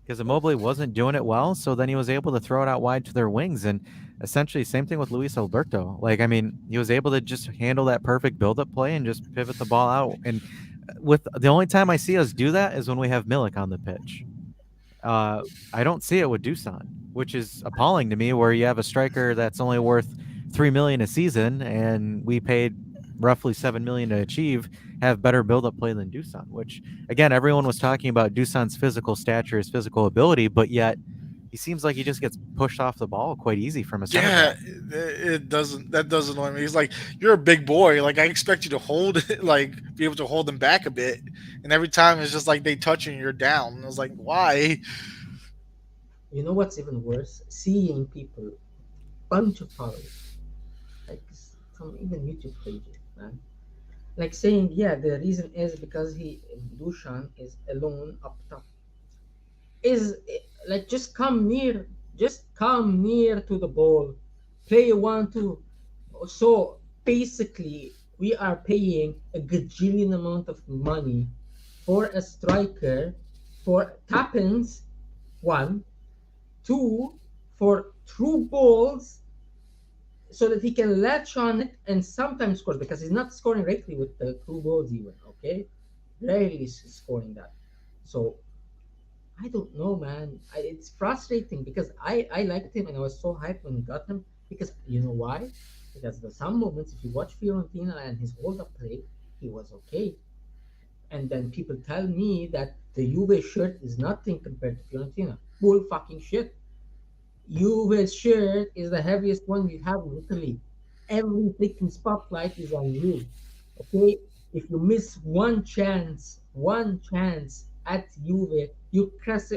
because Immobile wasn't doing it well. So then he was able to throw it out wide to their wings, and essentially same thing with Luis Alberto. Like I mean, he was able to just handle that perfect build-up play and just pivot the ball out. And with the only time I see us do that is when we have Milik on the pitch. Uh, I don't see it with Dusan, which is appalling to me. Where you have a striker that's only worth 3 million a season, and we paid roughly 7 million to achieve, have better build-up play than Dusan. Which again, everyone was talking about Dusan's physical stature, his physical ability, but yet he seems like he just gets pushed off the ball quite easy from a center
Yeah,
back.
it doesn't. That doesn't annoy me. He's like, you're a big boy. Like I expect you to hold it, like be able to hold them back a bit. And every time it's just like they touch you and you're down. And I was like, why?
You know what's even worse? Seeing people, bunch of followers, like some even YouTube pages, man. Like saying, yeah, the reason is because Dushan is alone up top. Is like just come near to the ball, play 1-2. So basically, we are paying a gajillion amount of money for a striker for tap-ins, one, two, for through balls, so that he can latch on it and sometimes score because he's not scoring regularly with the through balls even. Okay, rarely is scoring that. So I don't know, man. It's frustrating because I liked him and I was so hyped when we got him because you know why? Because there's some moments if you watch Fiorentina and his hold up play, he was okay. And then people tell me that the Juve shirt is nothing compared to Fiorentina. Bull fucking shit. Juve's shirt is the heaviest one we have in Italy. Every freaking spotlight is on you. Okay? If you miss one chance at Juve, you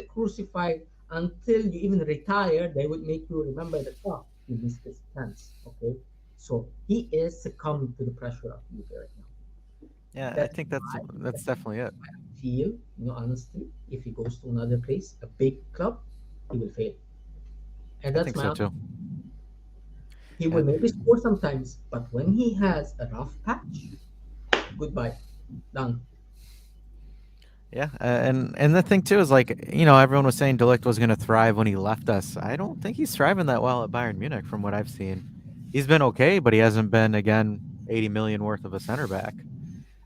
crucified until you even retire. They would make you remember that, oh, you missed this chance. Okay? So he is succumbing to the pressure of Juve right now.
Yeah, I
That's
think that's
why.
that's definitely it.
feel, honestly, if he goes to another place, a big club, he will fail. And
I
that's
think
my
so
honest.
too.
He will
And
maybe score sometimes, but when he has a rough patch, goodbye, done.
yeah, and the thing too is like everyone was saying Delict was going to thrive when he left us. I don't think he's thriving that well at Bayern Munich from what I've seen. He's been okay, but he hasn't been again 80 million worth of a center back.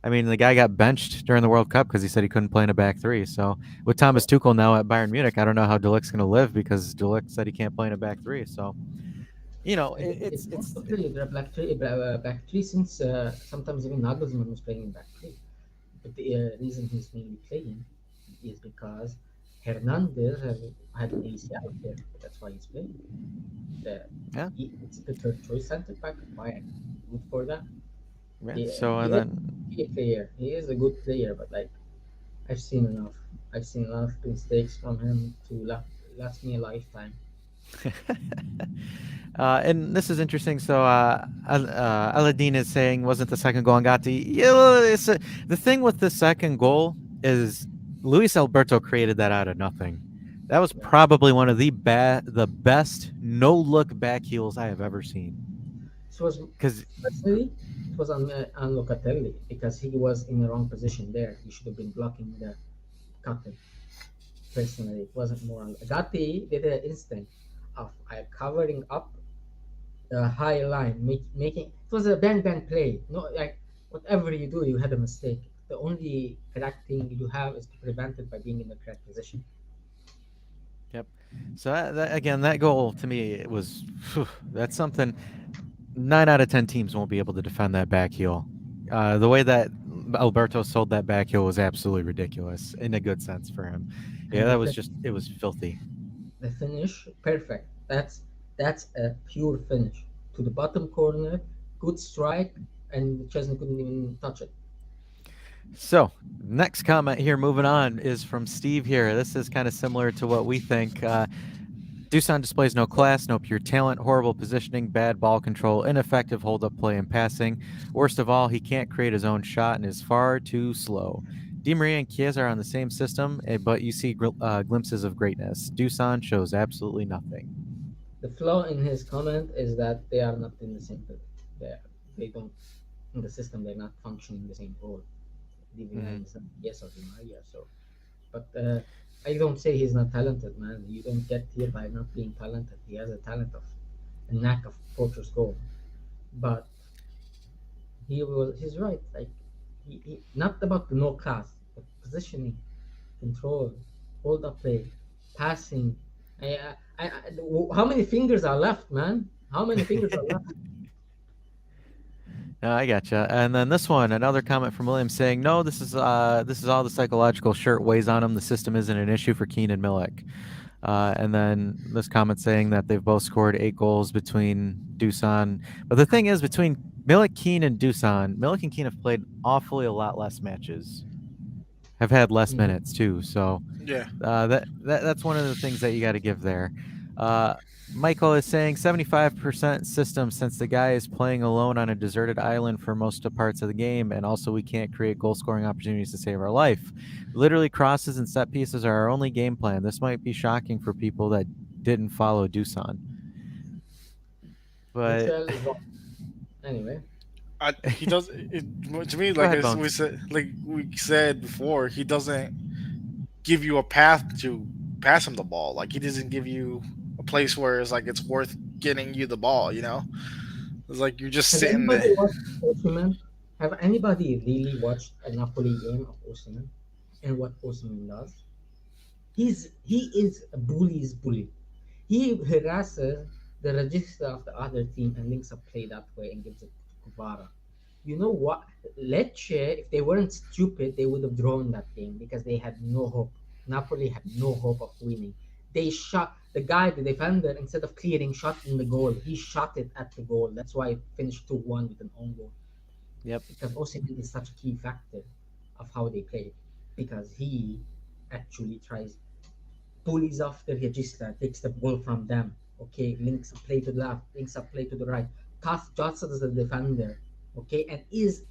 I mean, the guy got benched during the World Cup because he said he couldn't play in a back three. So with Thomas Tuchel now at Bayern Munich, I don't know how Delict's going to live because Delict said he can't play in a back three. So
It's most of the back three since sometimes even Nagelsmann was playing in back three. But the reason he's mainly playing is because Hernandez had an ACL there. That's why he's playing. The,
yeah,
it's the third choice center back at Bayern. Good for that.
yeah. So
He
and
is
then
a player. He is a good player, but like I've seen enough. I've seen enough mistakes from him to last me a lifetime.
and this is interesting. So, Aladdin is saying, wasn't the second goal on Gatti? Yeah, the thing with the second goal is Luis Alberto created that out of nothing. That was
Yeah.
probably one of the best no look back heels I have ever seen.
It was
Because
personally, it was on Locatelli because he was in the wrong position there. He should have been blocking the cutter. Personally, it wasn't more on Gatti did an instinct of covering up the high line, making it was a bang play. No, like whatever you do, you had a mistake. The only correct thing you have is to prevent it by being in the correct position.
yep. So again, that goal to me it was that's something 9 out of 10 teams won't be able to defend that back heel. The way that Alberto sold that back heel was absolutely ridiculous in a good sense for him. Yeah,
And
that was just it was filthy.
the finish, perfect. That's a pure finish to the bottom corner, good strike, and Chesney couldn't even touch it.
So, next comment here, moving on, is from Steve here. This is kind of similar to what we think. Dusan displays no class, no pure talent, horrible positioning, bad ball control, ineffective hold up play and passing. Worst of all, he can't create his own shot and is far too slow. Di Maria and Chiesa are on the same system, but you see glimpses of greatness. Dusan shows absolutely nothing.
The flaw in his comment is that they are not in the same. They they don't in the system. They're not functioning the same role. Divya
Hmm.
and yes or Di Maria. So, but I don't say he's not talented, man. You don't get here by not being talented. He has a talent of a knack of poacher's goal, but he's right. Like not about the no class, but positioning, control, hold up play, passing. How many fingers are left, man? How many fingers are left?
No, I gotcha. And then this one, another comment from William saying, "No, this is all the psychological shirt weighs on him. The system isn't an issue for Keane and Milik." And then this comment saying that they've both scored 8 goals between Dusan. But the thing is, between Milik, Keane, and Dusan, Milik and Keane have played awfully a lot less matches, have had less
Mhm.
minutes too. So
Yeah.
that's one of the things that you got to give there. Uh, Michael is saying 75% system since the guy is playing alone on a deserted island for most of parts of the game, and also we can't create goal scoring opportunities to save our life. Literally, crosses and set pieces are our only game plan. This might be shocking for people that didn't follow Dusan, but
Mitchell is wrong. Anyway,
He does to me,
go
like
ahead,
as
Bones.
like we said before, he doesn't give you a path to pass him the ball. Like he doesn't give you a place where it's like it's worth getting you the ball. It's like you're just
has
sitting
anybody
there.
watched Osimhen? Have anybody really watched a Napoli game of Osimhen and what Osimhen does? He is a bully's bully. He harasses the register of the other team and links up play that way and gives it to Kubara. You know what? Lecce, if they weren't stupid, they would have drawn that game because they had no hope. Napoli had no hope of winning. They shot the guy, the defender, instead of clearing, shot in the goal. He shot it at the goal. That's why it finished 2-1 with an own goal.
Yep.
Because Osimhen is such a key factor of how they play. Because he actually tries pulleys off the register, takes the ball from them. Okay, links a play to the left, links a play to the right. Cast Johnson as the defender. Okay, and is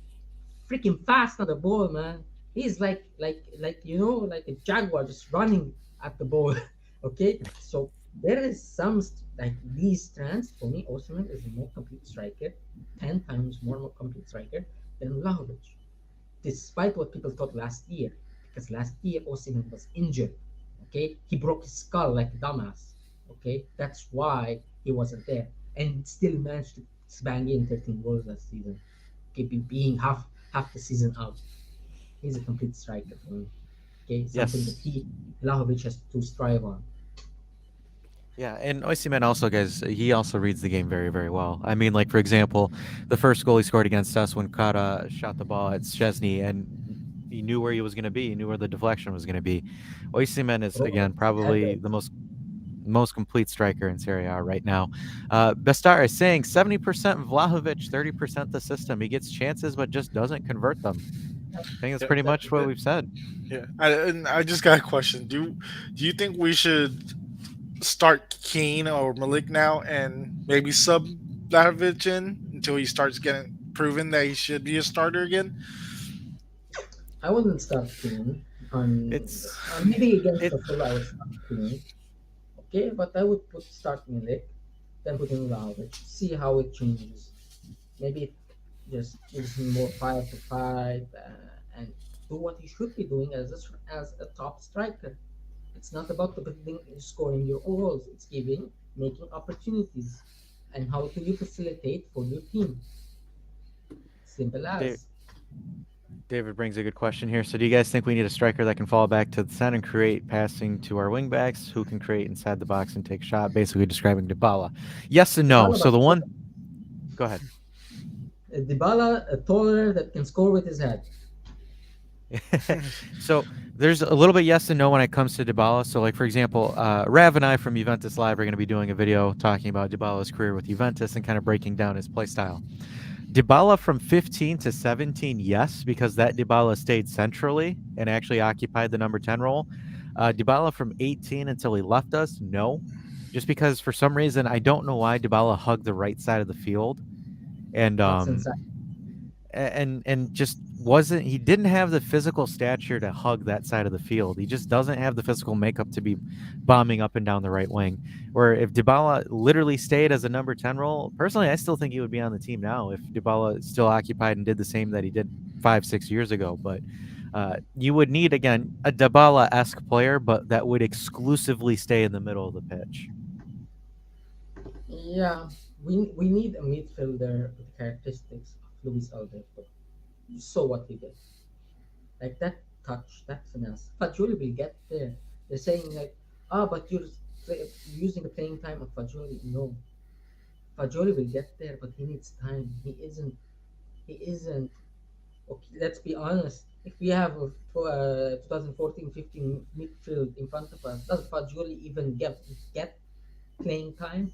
freaking fast on the ball, man. He's like like a jaguar just running at the ball. Okay, so there is some like these strands for me. Osimhen is a more complete striker, 10 times more complete striker than Vlahovic, despite what people thought last year. Because last year Osimhen was injured. Okay, he broke his skull like a dumbass. Okay, that's why he wasn't there, and still managed to bang in 13 goals last season. Okay, being half the season out. He's a complete striker for me. Okay, something that
Yes.
Vlahovic has to strive on.
Yeah, and Osimhen also, guys, he also reads the game very, very well. I mean, like for example, the first goal he scored against us when Kara shot the ball at Szczesny, and he knew where he was going to be. He knew where the deflection was going to be. Osimhen is
Bro,
again probably the
headers.
most complete striker in Serie A right now. Bestar is saying 70% Vlahovic, 30% the system. He gets chances but just doesn't convert them. I think that's
Yeah,
pretty much
Exactly.
what we've said.
yeah. And I just got a question. Do you think we should start Keane or Malik now and maybe sub Blahovic in until he starts getting proven that he should be a starter again?
I wouldn't start Kane on
It's
maybe against
it
the full I would start Kane. Okay, but I would put start Milik, then put in Vlahovic. See how it changes. Maybe it just gives him more fire to fight and do what he should be doing as a top striker. It's not about the scoring your goals. It's giving, making opportunities, and how do you facilitate for your team. Simple
Da-
as.
David brings a good question here. So, do you guys think we need a striker that can fall back to the center and create passing to our wingbacks, who can create inside the box and take shot? Basically, describing Dybala. Yes and no.
Dybala,
So
but
the one, go ahead.
Dybala, a taller that can score with his head.
So there's a little bit yes and no when it comes to Dybala. So, like for example, Rav and I from Juventus Live are going to be doing a video talking about Dybala's career with Juventus and kind of breaking down his play style. Dybala from 15 to 17, yes, because that Dybala stayed centrally and actually occupied the number 10 role. Dybala from 18 until he left us, no, just because for some reason I don't know why Dybala hugged the right side of the field, and
What's inside?
just wasn't he didn't have the physical stature to hug that side of the field. He just doesn't have the physical makeup to be bombing up and down the right wing. Where if Dybala literally stayed as a number 10 role, personally I still think he would be on the team now if Dybala still occupied and did the same that he did 5-6 years ago. But you would need again a Dybala-esque player, but that would exclusively stay in the middle of the pitch.
Yeah, we need a midfielder with the characteristics of Luis Alberto. You saw what he did. Like that touch, that finesse. Fajoli will get there. They're saying like, but you're using the playing time of Fajoli. No, Fajoli will get there, but he needs time. He isn't. He isn't. Okay, let's be honest. If we have a 2014-15 midfield in front of us, does Fajoli even get playing time?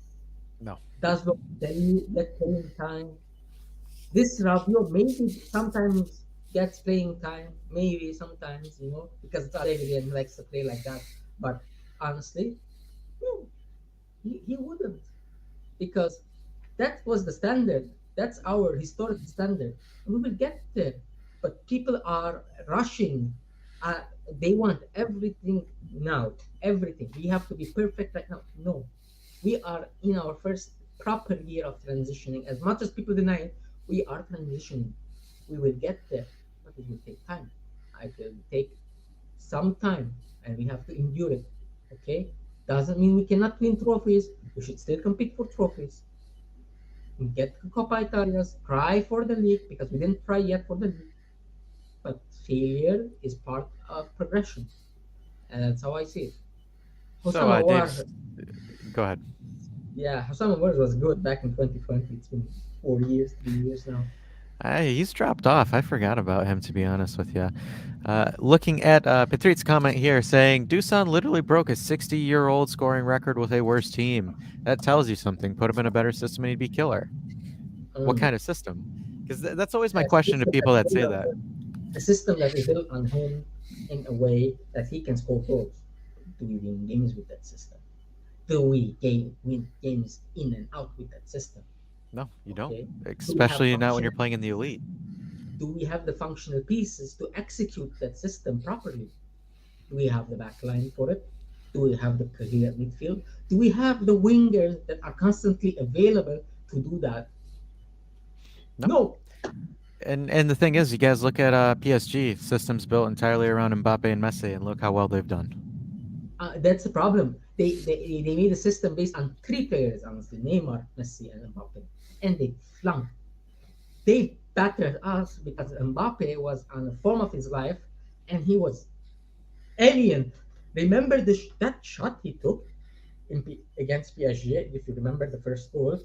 No.
Does Locatelli get playing time? This Rabiot maybe sometimes gets playing time, maybe sometimes, because it's Allegri and he likes to play like that. But honestly, no, he wouldn't, because that was the standard. That's our historic standard. And we will get there. But people are rushing. Uh, they want everything now. Everything. We have to be perfect right now. No. We are in our first proper year of transitioning. As much as people deny it, we are transitioning. We will get there. But it will take time. It will take some time. And we have to endure it. Okay? Doesn't mean we cannot win trophies. We should still compete for trophies. Get Coppa Italias, try for the league because we didn't try yet for the league. But failure is part of progression, and that's how I see it.
So
Hossam Awar,
Dave's go ahead.
yeah, Hossam Awar was good back in 2020. It's been 4 years, 3 years now.
He's dropped off. I forgot about him, to be honest with you. Looking at Petrit's comment here saying, Dusan literally broke a 60-year-old scoring record with a worse team. That tells you something. Put him in a better system and he'd be killer. What
Mm.
kind of system? Because that's always my
A
question to
system
people
that's
that say
built
that.
a system that is built on him in a way that he can score goals. Do we win games with that system? Do we win games in and out with that system?
No, you don't.
Okay. Do we have
Especially not when you're
functionality?
playing in the elite.
Do we have the functional pieces to execute that system properly? Do we have the back line for it? Do we have the coherent midfield? Do we have the wingers that are constantly available to do that?
No.
No.
And the thing is, you guys look at PSG systems built entirely around Mbappe and Messi, and look how well they've done.
That's the problem. They made a system based on three players, honestly, Neymar, Messi, and Mbappe. And they flunked. They battered us because Mbappe was on the form of his life and he was alien. Remember that shot he took against PSG? If you remember the first goal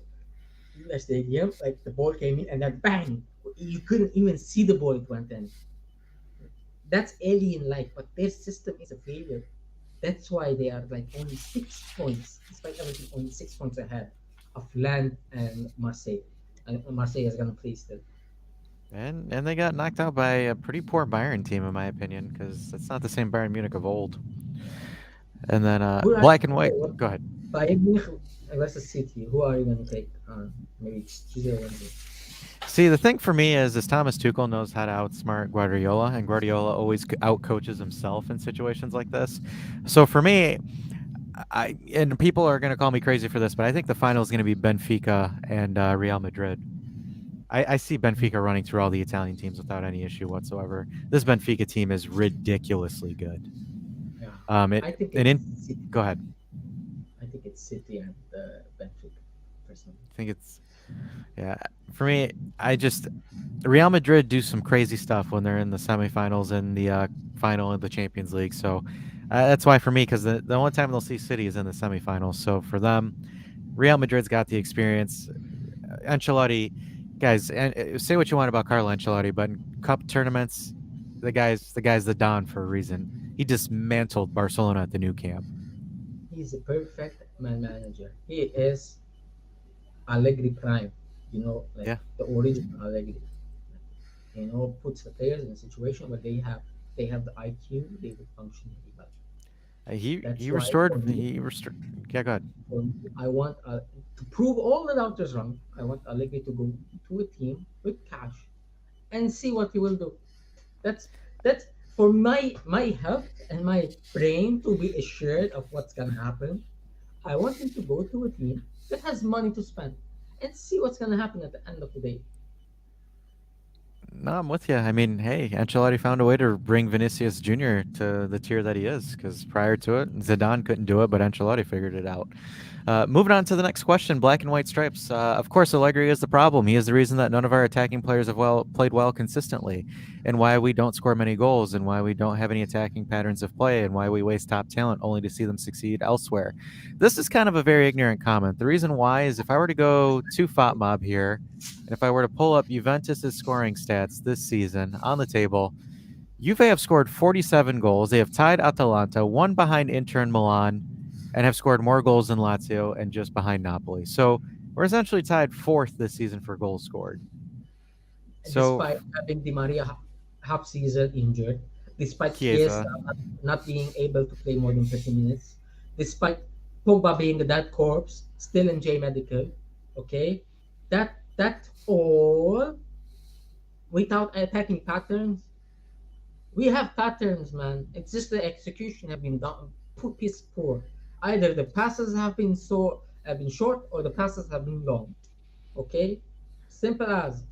in the stadium, like the ball came in and then bang! You couldn't even see the ball it went in. That's alien-like, but their system is a failure. That's why they are like only 6 points, despite everything, only 6 points ahead of Land and Marseille. And Marseille is gonna play still.
And they got knocked out by a pretty poor Bayern team, in my opinion, because it's not the same Bayern Munich of old. And then
Who are
black and white.
what,
Go ahead.
Bayern Munich versus City? Who are you gonna take on maybe Tuesday or Wednesday?
See, the thing for me is Thomas Tuchel knows how to outsmart Guardiola, and Guardiola always outcoaches himself in situations like this. So for me, and people are going to call me crazy for this, but I think the final is going to be Benfica and Real Madrid. I see Benfica running through all the Italian teams without any issue whatsoever. This Benfica team is ridiculously good.
Yeah,
It
I think
and
it's
in
City.
Go ahead.
I think it's City and Benfica, personally.
I think it's yeah. For me, I just Real Madrid do some crazy stuff when they're in the semifinals and the final of the Champions League. So that's why for me, because the only time they'll see City is in the semifinals. So for them, Real Madrid's got the experience. Ancelotti, guys, and say what you want about Carlo Ancelotti, but in cup tournaments, the guy's the Don for a reason. He dismantled Barcelona at the new camp.
He's a perfect man manager. He is Allegri prime. Like
Yeah,
the original Allegri. Puts the players in a situation where they have the IQ, they will function really well.
he
That's
he
why
restored he restored. Yeah, go ahead.
for me, I want to prove all the doubters wrong. I want Allegri to go to a team with cash and see what he will do. That's that's for my health and my brain to be assured of what's gonna happen. I want him to go to a team that has money to spend and see what's gonna happen at the end of the day.
No, I'm with you. I mean, hey, Ancelotti found a way to bring Vinicius Jr. to the tier that he is, because prior to it, Zidane couldn't do it, but Ancelotti figured it out. Moving on to the next question, black and white stripes. Of course, Allegri is the problem. He is the reason that none of our attacking players have played well consistently, and why we don't score many goals, and why we don't have any attacking patterns of play, and why we waste top talent only to see them succeed elsewhere. This is kind of a very ignorant comment. The reason why is if I were to go to FOTMob here, and if I were to pull up Juventus's scoring stats this season on the table, Juve have scored 47 goals. They have tied Atalanta, one behind Inter and Milan, and have scored more goals than Lazio and just behind Napoli. So we're essentially tied fourth this season for goals scored. So
Despite having Di Maria half season injured, despite Chiesa
Chiesa,
not being able to play more than 30 minutes, despite Pogba being a dead corpse, still in J medical, okay, that all without attacking patterns. We have patterns, man. It's just the execution have been done piss poor. Either the passes have been short or the passes have been long. Okay, simple as.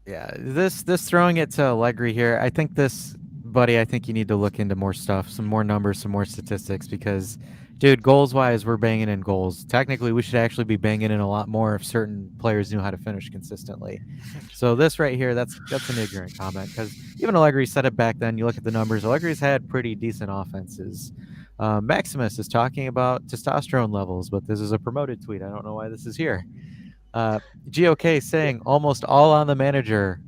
yeah, this throwing it to Allegri here. I think this, buddy. I think you need to look into more stuff, some more numbers, some more statistics, because, dude, goals wise, we're banging in goals. Technically, we should actually be banging in a lot more if certain players knew how to finish consistently. So this right here, that's an ignorant comment, because even Allegri said it back then. You look at the numbers. Allegri's had pretty decent offenses. Maximus is talking about testosterone levels, but this is a promoted tweet. I don't know why this is here. Uh, GOK saying almost all on the manager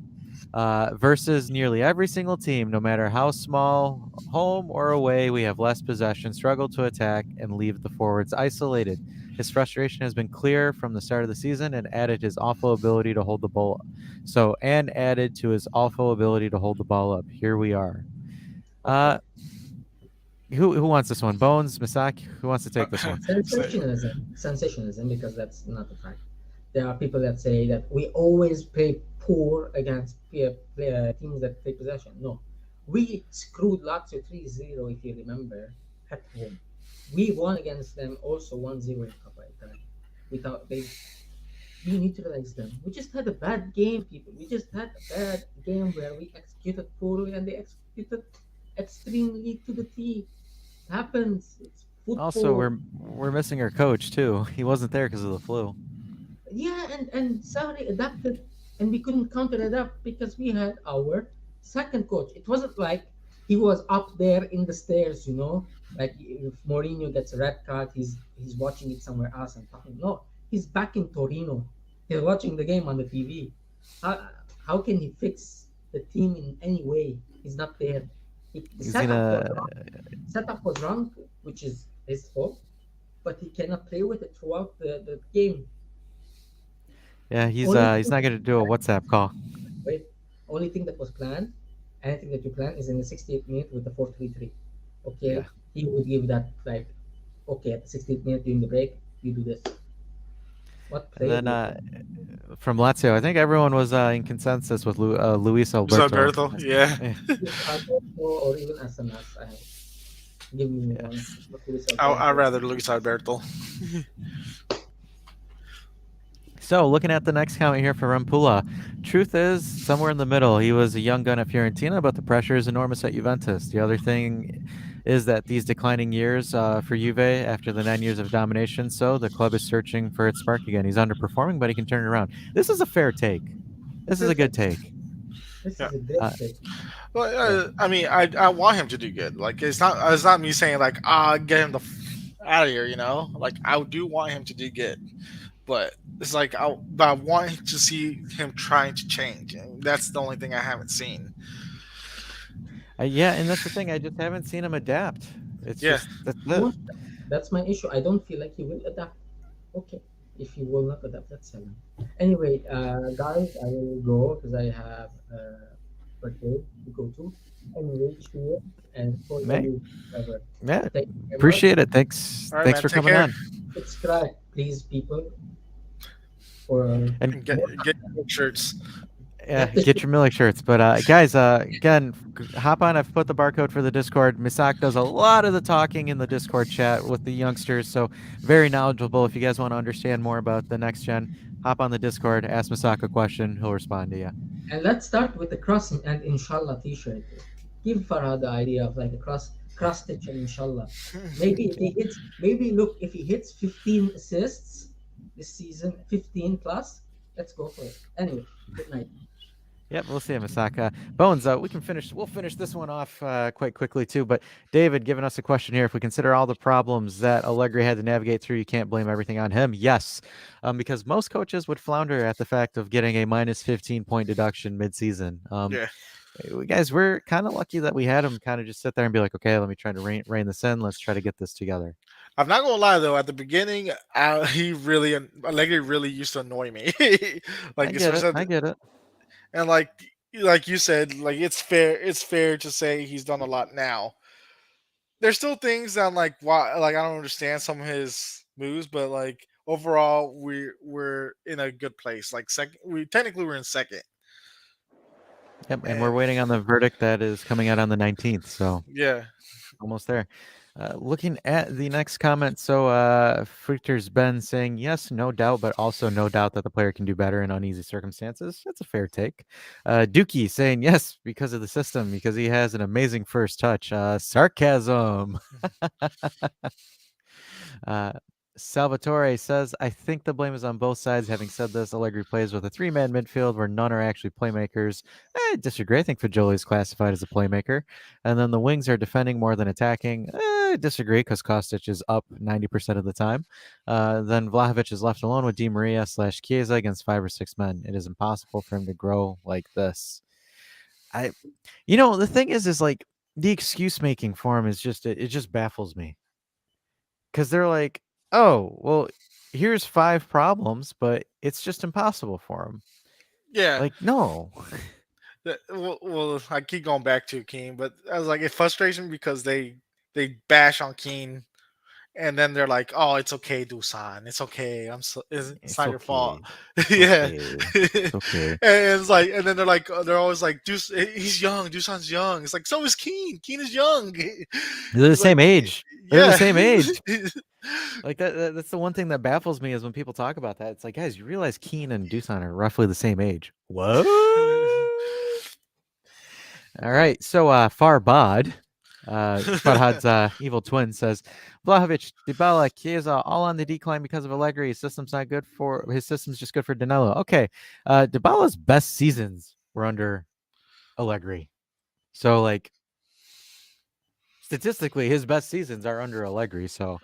versus nearly every single team, no matter how small, home or away, we have less possession, struggle to attack, and leave the forwards isolated. His frustration has been clear from the start of the season and added his awful ability to hold the ball. And added to his awful ability to hold the ball up. Here we are. Uh,
Okay.
who wants this one? Bones, Misaki? Who wants to take this one?
So,
Sensationalism, sensationalism, because that's not a fact. There are people that say that we always play poor against teams that take possession. No, we screwed Lazio 3-0 if you remember, at home. We won against them also 1-0 in Coppa Italia. Without they We neutralized them. We just had a bad game, people. We just had a bad game where we executed poorly and they executed extremely to the T. It happens. It's
Also,
football.
we're missing our coach too. He wasn't there because of the flu.
Yeah, and Sarri adapted, and we couldn't counter adapt because we had our second coach. It wasn't like he was up there in the stairs, like if Mourinho gets a red card, he's watching it somewhere else and talking. No, he's back in Torino. He's watching the game on the TV. How can he fix the team in any way? He's not there. The
He's
setup was
gonna,
wrong. Setup was wrong, which is his fault, but he cannot play with it throughout the game.
yeah,
Only
he's
thing
not
that
gonna do a WhatsApp call.
wait, only thing that was planned, anything that you plan is in the 68th minute with the 4-3-3.
Yeah,
Okay, he would give that like, okay, at the 68th minute during the break, you do this. What
and
player
then
do you have?
from Lazio, I think everyone was in consensus with Luis
Luis
Alberto.
Alberto, yeah.
Yeah,
Luis Alberto or even SMS? Give me
yeah.
one. But Luis
I
Alberto.
rather Luis Alberto.
So, looking at the next comment here for Rampula, truth is somewhere in the middle. He was a young gun at Fiorentina, but the pressure is enormous at Juventus. The other thing is that these declining years for Juve after the 9 years of domination, so the club is searching for its spark again. He's underperforming, but he can turn it around. This is a fair take. This is a good
Perfect.
take.
This
Yeah.
is a great
Uh,
pick.
yeah.
Well, I mean, I want him to do good. Like it's not me saying like get him the out of here. Like I do want him to do good, but it's like but I want to see him trying to change, and that's the only thing I haven't seen.
Yeah, and that's the thing. I just haven't seen him adapt. It's
Yeah,
just that's
He
it.
won't adapt. That's my issue. I don't feel like he will adapt. Okay, if he will not adapt, that's fine. Anyway, guys, I will go because I have birthday to go to. Anyway, cheers and for
May,
you ever.
yeah,
Thank you very much.
appreciate it. Thanks,
all right,
thanks
man.
for
Take
coming
care
on.
Subscribe, please, people, for
And
and
more
get
content.
your shirts.
yeah,
Get the
get
shit.
your Milik shirts. But guys, again, hop on. I've put the barcode for the Discord. Misak does a lot of the talking in the Discord chat with the youngsters, so very knowledgeable. If you guys want to understand more about the next gen, hop on the Discord, ask Misak a question, he'll respond to you.
And let's start with the cross and inshallah t-shirt. Give Farah the idea of like a cross stitch and inshallah. Maybe if he hits, maybe look, if he hits 15 assists this season, 15 plus, let's go for it. Anyway, good night.
Yep, we'll see you, Misaka. Bones, we'll finish this one off quite quickly too. But David giving us a question here. If we consider all the problems that Allegri had to navigate through, you can't blame everything on him. Yes, because most coaches would flounder at the fact of getting a minus 15-point deduction midseason.
Yeah,
Guys, we're kind of lucky that we had him kind of just sit there and be like, okay, let me try to rein this in. Let's try to get this together.
I'm not gonna lie though. At the beginning, he really Allegri really used to annoy me.
I
Like
get it.
especially
I get it.
and like you said, like it's fair to say he's done a lot now. There's still things that I'm like why like I don't understand some of his moves, but like overall we're in a good place. Like second, we're in second,
Yep, and we're
and
waiting on the verdict that is coming out on the 19th. So
yeah,
almost there. Looking at the next comment, so Frichter's Ben saying yes, no doubt, but also no doubt that the player can do better in uneasy circumstances. That's a fair take. Dookie saying yes because of the system, because he has an amazing first touch. Sarcasm. Uh, Salvatore says, I think the blame is on both sides. Having said this, Allegri plays with a three-man midfield where none are actually playmakers. I disagree. I think Fajoli is classified as a playmaker. And then the wings are defending more than attacking. I disagree because Kostic is up 90% of the time. Then Vlahovic is left alone with Di Maria / Chiesa against 5 or 6 men. It is impossible for him to grow like this. The thing is like the excuse making for him is it just baffles me. Because they're like, oh, well, here's 5 problems, but it's just impossible for them.
yeah.
Like, no.
Well, I keep going back to Keane, but I was like, it frustrates me because they bash on Keane and then they're like, "Oh, it's okay, Dusan. It's okay. It's
It's
not your fault."
okay. It's
Yeah,
okay.
and
It's okay.
it's like, and then they're like, they're always like, he's young. Dusan's young. It's like, so is Keen. Keen is young.
They're the
It's like,
same age. They're the
yeah.
same age. Like that's the one thing that baffles me is when people talk about that. It's like, guys, you realize Keen and Doosan are roughly the same age. What? All right. So Farbad, Farhad's evil twin says Vlahovic, Dybala, Chiesa all on the decline because of Allegri. His system's just good for Danilo. Okay. Dybala's best seasons were under Allegri. So like statistically, his best seasons are under Allegri. So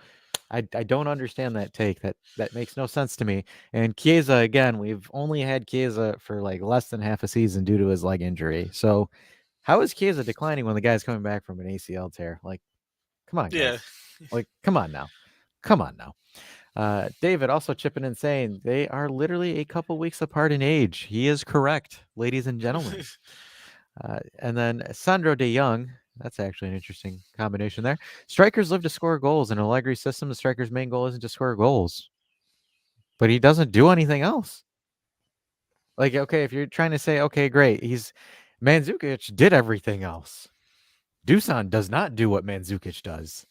I don't understand that take. That makes no sense to me. And Chiesa, again, we've only had Chiesa for like less than half a season due to his leg injury. So how is Chiesa declining when the guy's coming back from an ACL tear? Like, come on,
Yeah.
guys. Like, come on now. Come on now. David also chipping in saying they are literally a couple weeks apart in age. He is correct, ladies and gentlemen. And then Sandro De Jong, that's actually an interesting combination there. Strikers live to score goals. In Allegri's system, the striker's main goal isn't to score goals, but he doesn't do anything else. Like, okay, if you're trying to say, okay, great, Mandzukic did everything else. Dusan does not do what Mandzukic does.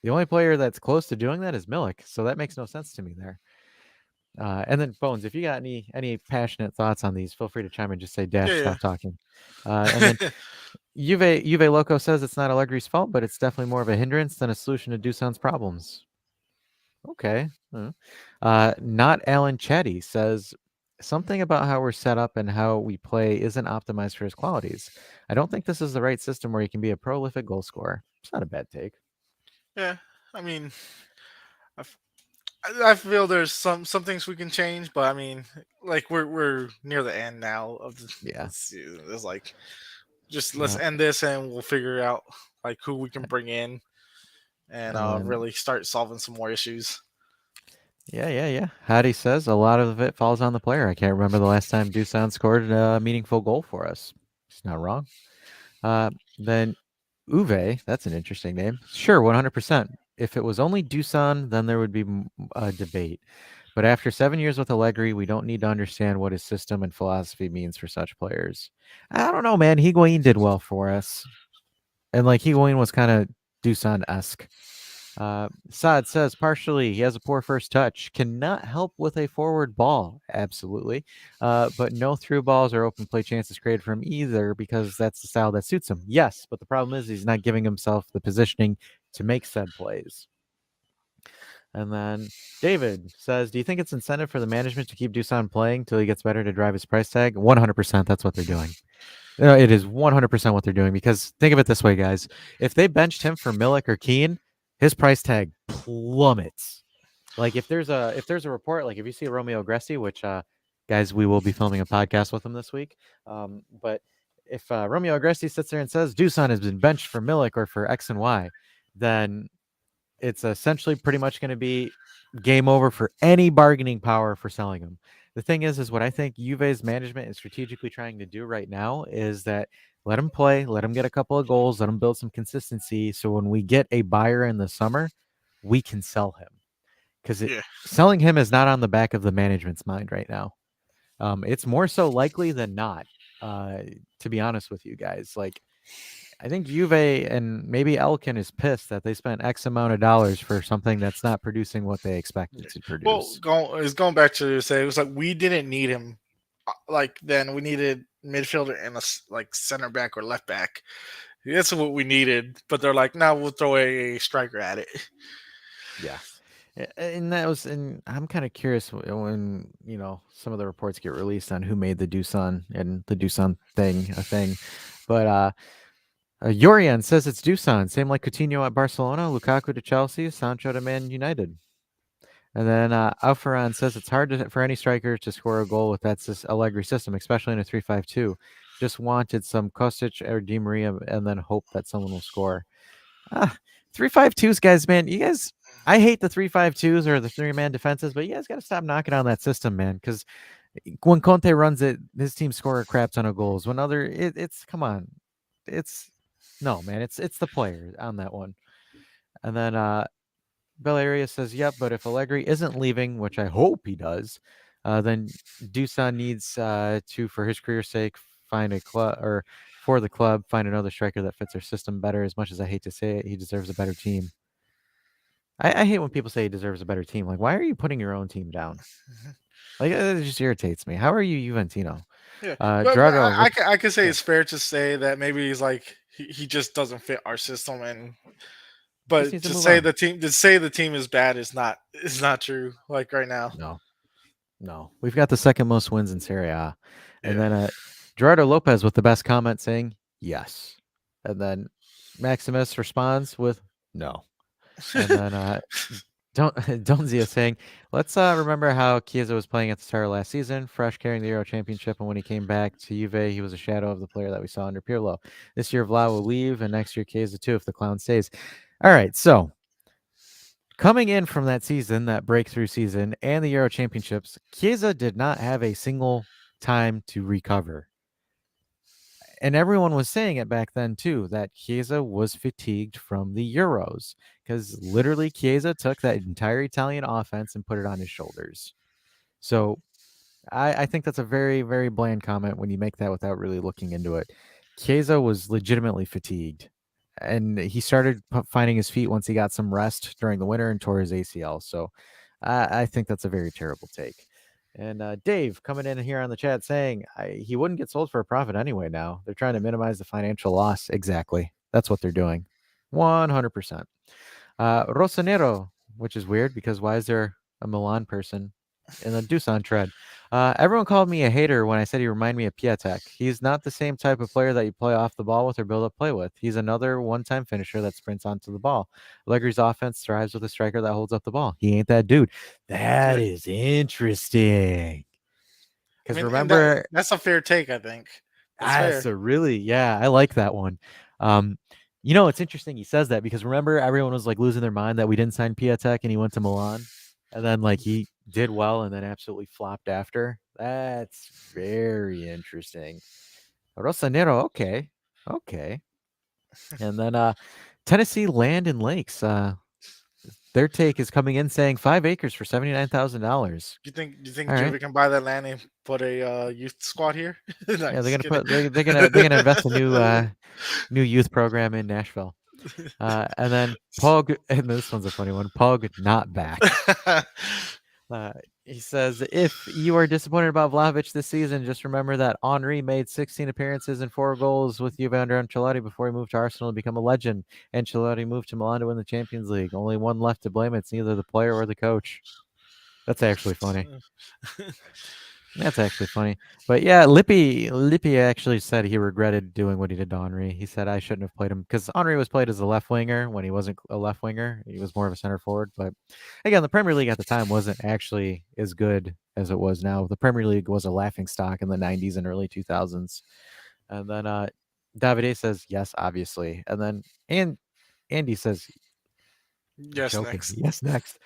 The only player that's close to doing that is Milik, so that makes no sense to me there. And then Bones, if you got any passionate thoughts on these, feel free to chime in. Just say dash,
Yeah.
stop talking. And then Juve Loco says it's not Allegri's fault, but it's definitely more of a hindrance than a solution to Dusan's problems. Okay. Not Alan Chetty says something about how we're set up and how we play isn't optimized for his qualities. I don't think this is the right system where he can be a prolific goal scorer. It's not a bad take.
Yeah. I mean, I, f- I feel there's some things we can change, but I mean, like we're near the end now of the
Yeah.
season. It's like, just let's
Yeah.
end this and we'll figure out like who we can bring in and
And then
really start solving some more issues.
yeah. Hattie says a lot of it falls on the player. I can't remember the last time Dusan scored a meaningful goal for us. He's not wrong. Then Uwe, that's an interesting name. Sure, 100%. If it was only Dusan, then there would be a debate. But after 7 years with Allegri, we don't need to understand what his system and philosophy means for such players. I don't know, man. Higuain did well for us. And like Higuain was kind of Dusan-esque. Saad says partially he has a poor first touch, cannot help with a forward ball, absolutely, but no through balls or open play chances created for him either because that's the style that suits him. Yes, but the problem is he's not giving himself the positioning to make said plays. And then David says, do you think it's incentive for the management to keep Dusan playing till he gets better to drive his price tag? 100%. That's what they're doing. It is 100% what they're doing because think of it this way, guys. If they benched him for Milik or Keane, his price tag plummets. Like if there's a report, like if you see Romeo Gresti, which guys, we will be filming a podcast with him this week. But if Romeo Gresti sits there and says Dusan has been benched for Milik or for X and Y, then it's essentially pretty much going to be game over for any bargaining power for selling him. The thing is what I think Juve's management is strategically trying to do right now is that let him play, let him get a couple of goals, let him build some consistency. So when we get a buyer in the summer, we can sell him because
Yeah.
selling him is not on the back of the management's mind right now. It's more so likely than not, to be honest with you guys. Like I think Juve and maybe Elkin is pissed that they spent X amount of dollars for something that's not producing what they expected to
Well,
produce.
going back to say, it was like we didn't need him. Like then we needed midfielder and like center back or left back. That's what we needed. But they're like, now we'll throw a striker at it.
Yeah. And I'm kind of curious when, some of the reports get released on who made the Dusan and the Dusan thing a thing. But Yorian says it's Dusan, same like Coutinho at Barcelona, Lukaku to Chelsea, Sancho to Man United. And then Alfaran says it's hard for any striker to score a goal with that Allegri system, especially in a 3-5-2. Just wanted some Kostic or Di Maria and then hope that someone will score. 3-5-2s, guys, man. You guys, I hate the 3-5-2s or the three-man defenses, but you guys got to stop knocking on that system, man, because when Conte runs it, his team score a crap ton of goals. It's come on. No, man, it's the player on that one. And then Bellaria says, "Yep, but if Allegri isn't leaving, which I hope he does, then Dusan needs to, for his career's sake, find a club or for the club, find another striker that fits our system better. As much as I hate to say it, he deserves a better team." I hate when people say he deserves a better team. Like, why are you putting your own team down? Like, it just irritates me. How are you Juventino?
Yeah, but
Gerardo,
I can say
yeah,
it's fair to say that maybe he's like he just doesn't fit our system, and
just
but
needs to move on.
to say the team is bad is not true. Like right now,
No, no. We've got the second most wins in Serie A. And
yeah.
then Gerardo Lopez with the best comment saying, yes. And then Maximus responds with, no. And then don't Donzia saying, let's remember how Chiesa was playing at the start of last season, fresh carrying the Euro Championship, and when he came back to Juve, he was a shadow of the player that we saw under Pirlo. This year, Vlad will leave, and next year, Chiesa too, if the clown stays. All right, so coming in from that season, that breakthrough season, and the Euro Championships, Chiesa did not have a single time to recover. And everyone was saying it back then too, that Chiesa was fatigued from the Euros because literally Chiesa took that entire Italian offense and put it on his shoulders. So I think that's a very, very bland comment when you make that without really looking into it. Chiesa was legitimately fatigued, and he started finding his feet once he got some rest during the winter and tore his ACL. So I think that's a very terrible take. And Dave coming in here on the chat saying he wouldn't get sold for a profit anyway now. They're trying to minimize the financial loss. Exactly. That's what they're doing. 100%. Rosanero, which is weird because why is there a Milan person in the Dusan tread? Everyone called me a hater when I said he reminded me of Piatek. He's not the same type of player that you play off the ball with or build up play with. He's another one-time finisher that sprints onto the ball. Allegri's offense thrives with a striker that holds up the ball. He ain't that dude. That
Yeah.
is interesting.
I
Because
mean, and
remember,
that's a fair take. I think that's fair.
so really, yeah, I like that one. Um, it's interesting he says that because remember everyone was like losing their mind that we didn't sign Piatek and he went to Milan, and then like he did well and then absolutely flopped after. That's very interesting. Rosanero, okay, okay, and then Tennessee Land and Lakes. Their take is coming in saying 5 acres for $79,000.
Do you think
All right.
Juve can buy that land and put a youth squad here? No,
Yeah, they're
just
gonna
kidding.
put they're gonna invest a new youth program in Nashville. And then Pog, and this one's a funny one. Pog not back. Uh, he says, if you are disappointed about Vlahovic this season, just remember that Henri made 16 appearances and 4 goals with Juve under Ancelotti before he moved to Arsenal to become a legend. Ancelotti moved to Milan to win the Champions League. Only one left to blame. It's neither the player or the coach. That's actually funny. That's actually funny. But yeah, Lippy actually said he regretted doing what he did to Henry. He said I shouldn't have played him because Henry was played as a left winger when he wasn't a left winger. He was more of a center forward. But again, the Premier League at the time wasn't actually as good as it was now. The Premier League was a laughing stock in the 90s and early 2000s. And then Davide says yes, obviously. And then Andy says, "You're
Yes,
joking."
next.
Yes, next.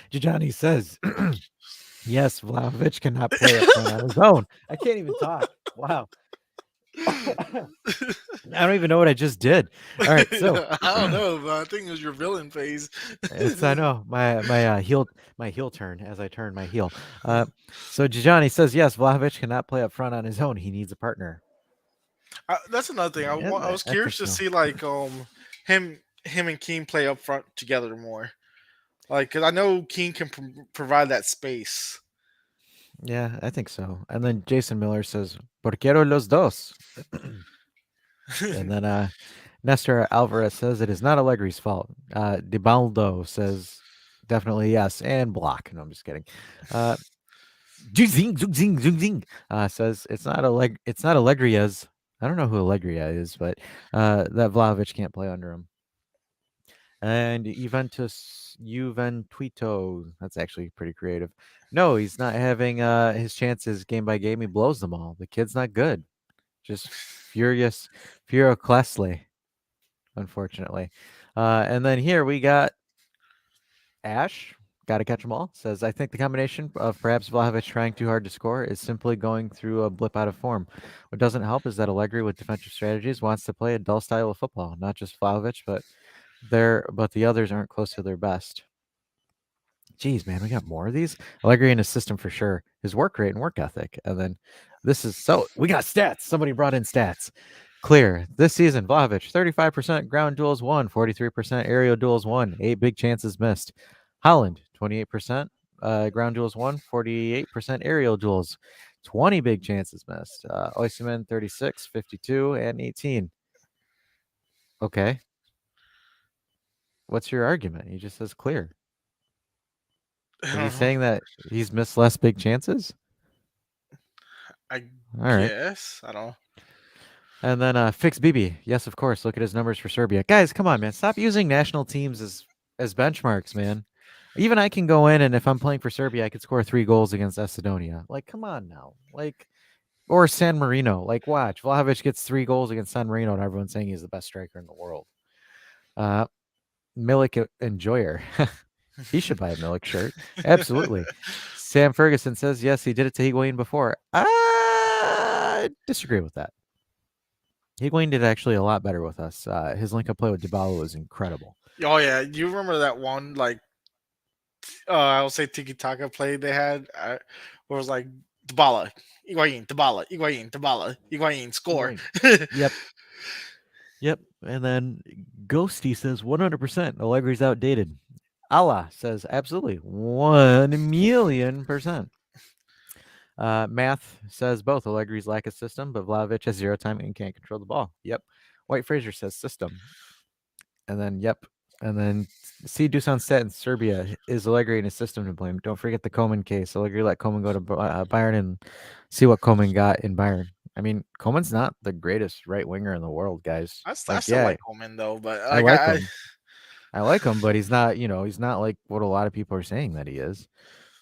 Gianni says yes, Vlahovic cannot play up front on his own. I can't even talk. Wow. I don't even know what I just did. All right, so
I don't know, but I think it was your villain phase.
it's I know my heel turn as I turn my heel. So Gianni says yes, Vlahovic cannot play up front on his own. He needs a partner.
That's another thing.
Yeah,
I was
I think
curious to
so.
see like him and Keane play up front together more. Like, cause I know Keane can provide that space.
Yeah, I think so. And then Jason Miller says, "Por quiero los dos." And then Nestor Alvarez says it is not Allegri's fault. DiBaldo says definitely yes, and block. No, I'm just kidding. Zing, zing, zing, zing, zing, says it's not Allegria's. I don't know who Allegria is, but that Vlahovic can't play under him. And Juventuito, that's actually pretty creative. No, he's not having his chances game by game. He blows them all. The kid's not good. Just furious, furiously, unfortunately. And then here we got Ash Gotta catch them all. Says, I think the combination of perhaps Vlahovic trying too hard to score is simply going through a blip out of form. What doesn't help is that Allegri, with defensive strategies, wants to play a dull style of football. Not just Vlahovic, but the others aren't close to their best. Geez, man, we got more of these. Allegri and his system for sure. His work rate and work ethic. And then this is we got stats. Somebody brought in stats. Clear. This season, Vlahovic, 35% ground duels won, 43% aerial duels won, 8 big chances missed. Holland, 28% ground duels won, 48% aerial duels, 20 big chances missed. Osimhen, 36, 52, and 18. Okay. What's your argument? He just says clear. Is he saying that he's missed less big chances?
I
All right.
guess. I don't.
And then Fix BB. Yes, of course. Look at his numbers for Serbia. Guys, come on, man. Stop using national teams as benchmarks, man. Even I can go in and if I'm playing for Serbia, I could score 3 goals against Macedonia. Like, come on now. Like, or San Marino. Like, watch. Vlahovic gets 3 goals against San Marino, and everyone's saying he's the best striker in the world. Milik Enjoyer. He should buy a Milik shirt. Absolutely. Sam Ferguson says, yes, he did it to Higuain before. I disagree with that. Higuain did actually a lot better with us. His link-up play with Dybala was incredible.
Oh yeah, you remember that one like I'll say tiki taka play they had where it was like Dybala, Higuain, Dybala, Higuain, Dybala, Higuain, score.
Yep. Yep. And then Ghosty says 100%. Allegri's outdated. Allah says absolutely 1,000,000%. Math says both. Allegri's lack of system, but Vlahovic has 0 time and can't control the ball. Yep. White Fraser says system. And then, yep. And then see Dusan set in Serbia. Is Allegri and his system to blame? Don't forget the Koeman case. Allegri let Koeman go to Bayern and see what Koeman got in Bayern. I mean, Koeman's not the greatest right winger in the world, guys.
I still like Coleman though, but
I like him. I like him, but he's not, he's not like what a lot of people are saying that he is.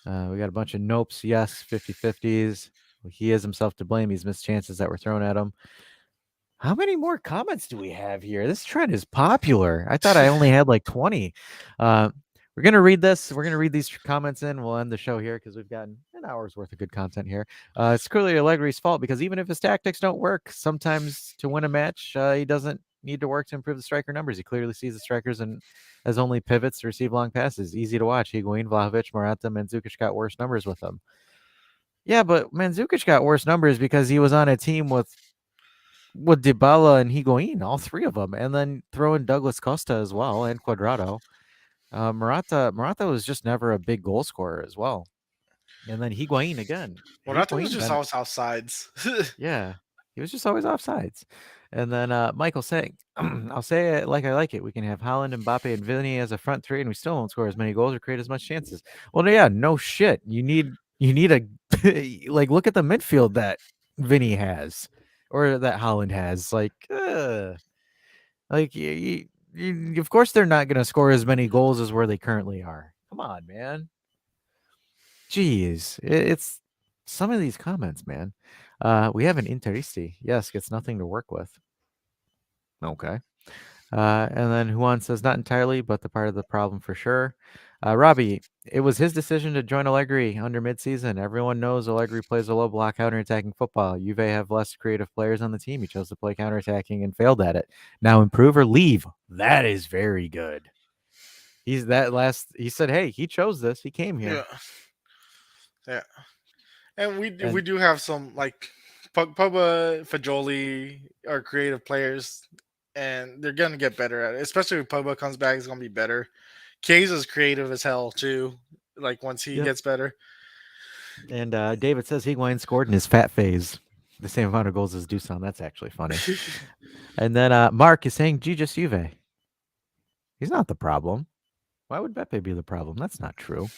We got a bunch of nopes, yes, 50-50s. He is himself to blame. He's missed chances that were thrown at him. How many more comments do we have here? This trend is popular. I thought I only had like 20. We're going to read this. We're going to read these comments in. We'll end the show here because we've gotten an hour's worth of good content here. It's clearly Allegri's fault because even if his tactics don't work, sometimes to win a match, he doesn't need to work to improve the striker numbers. He clearly sees the strikers as only pivots to receive long passes. Easy to watch. Higuain, Vlahovic, Morata, Mandzukic got worse numbers with them. Yeah, but Mandzukic got worse numbers because he was on a team with Dybala and Higuain, all 3 of them, and then throw in Douglas Costa as well and Cuadrado. Morata was just never a big goal scorer as well. And then Higuain again.
Morata was just always offsides.
Yeah, he was just always offsides. And then Michael saying, I'll say it like I like it. We can have Holland, Mbappe, and Vinny as a front 3, and we still won't score as many goals or create as much chances. Well, yeah, no shit. You need a like look at the midfield that Vinny has. Or that Holland has, of course they're not going to score as many goals as where they currently are. Come on, man. Jeez, it's some of these comments, man. We have an Interisti. Yes, gets nothing to work with. Okay. And then Juan says, not entirely, but the part of the problem for sure. Robbie, it was his decision to join Allegri under midseason. Everyone knows Allegri plays a low block counterattacking football. Juve have less creative players on the team. He chose to play counterattacking and failed at it. Now improve or leave. That is very good. He said, hey, he chose this. He came here.
Yeah. And we do have some like Pogba, Fajoli are creative players, and they're gonna get better at it. Especially if Pogba comes back, it's gonna be better. Keisa's creative as hell too. Like once he gets better.
And David says Higuain scored in his fat phase, the same amount of goals as Dusan. That's actually funny. And then Mark is saying just Juve. He's not the problem. Why would Beppe be the problem? That's not true.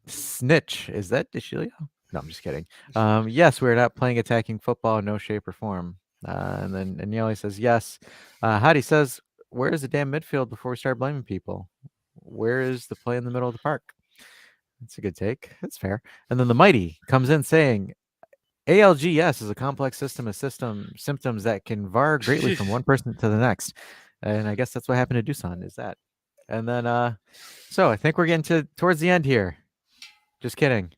Snitch, is that Deshilio? No, I'm just kidding. Yes, we're not playing attacking football in no shape or form. And then Agnelli says yes. Hadi says, where is the damn midfield before we start blaming people? Where is the play in the middle of the park? That's a good take. That's fair. And then the Mighty comes in saying, ALGS is a complex system of symptoms that can vary greatly from one person to the next. And I guess that's what happened to Dusan, is that. And then so I think we're getting towards the end here. Just kidding.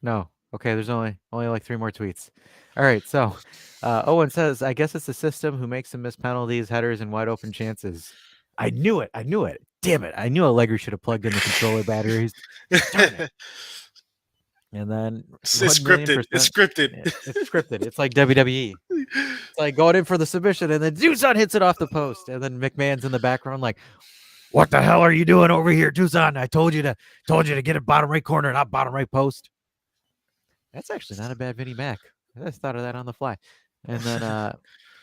No. Okay, there's only like 3 more tweets. All right, so Owen says, I guess it's the system who makes them miss penalties, headers, and wide open chances. I knew it. I knew it. Damn it. I knew Allegri should have plugged in the controller batteries. Darn it. And then
It's
1 million
scripted. It's
percent.
scripted.
It's scripted. It's like WWE. It's like going in for the submission, and then Dusan hits it off the post, and then McMahon's in the background like, "What the hell are you doing over here, Dusan? I told you to get it bottom right corner, not bottom right post." That's actually not a bad Vinnie Mac. I just thought of that on the fly. And then I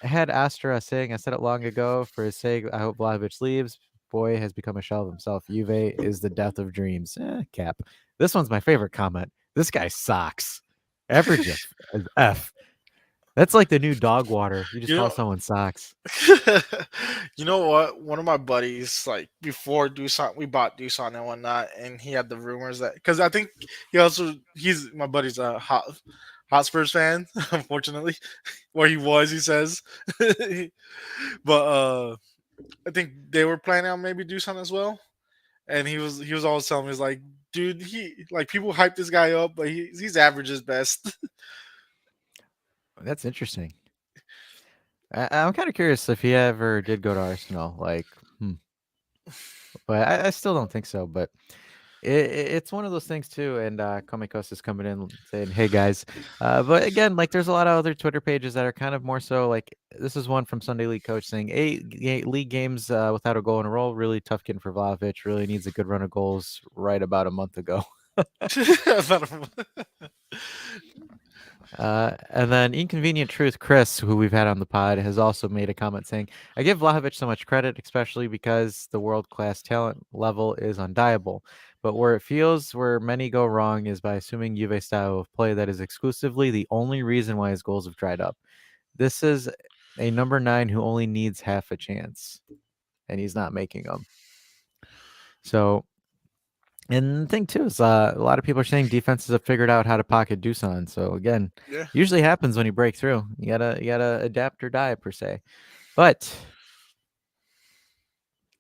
had Astra saying, I said it long ago, for his sake, I hope Vlahovic leaves. Boy has become a shell of himself. Juve is the death of dreams. Cap. This one's my favorite comment. This guy sucks. Average of F. That's like the new dog water. You just
You
call
know,
someone socks.
you know what? One of my buddies, like before Doosan, we bought Doosan and whatnot, and he had the rumors that because I think he's my buddy's a Hotspurs fan, unfortunately, where he was. He says, but I think they were planning on maybe Doosan as well, and he was always telling me, he's like, dude, he like people hype this guy up, but he's average at best.
That's interesting. I'm kind of curious if he ever did go to Arsenal. Like, but I still don't think so. But it's one of those things too. And Komikos is coming in saying, "Hey guys," but again, like there's a lot of other Twitter pages that are kind of more so like this is one from Sunday League Coach saying, "Eight league games without a goal in a row, really tough getting for Vlahovic. Really needs a good run of goals right about a month ago." And then Inconvenient Truth Chris, who we've had on the pod, has also made a comment saying, I give Vlahovic so much credit, especially because the world-class talent level is undeniable. But where many go wrong is by assuming Juve style of play that is exclusively the only reason why his goals have dried up. This is a number 9 who only needs half a chance, and he's not making them. So, and the thing too is a lot of people are saying defenses have figured out how to pocket Dusan. So again,
Yeah.
usually happens when you break through. You gotta adapt or die per se. But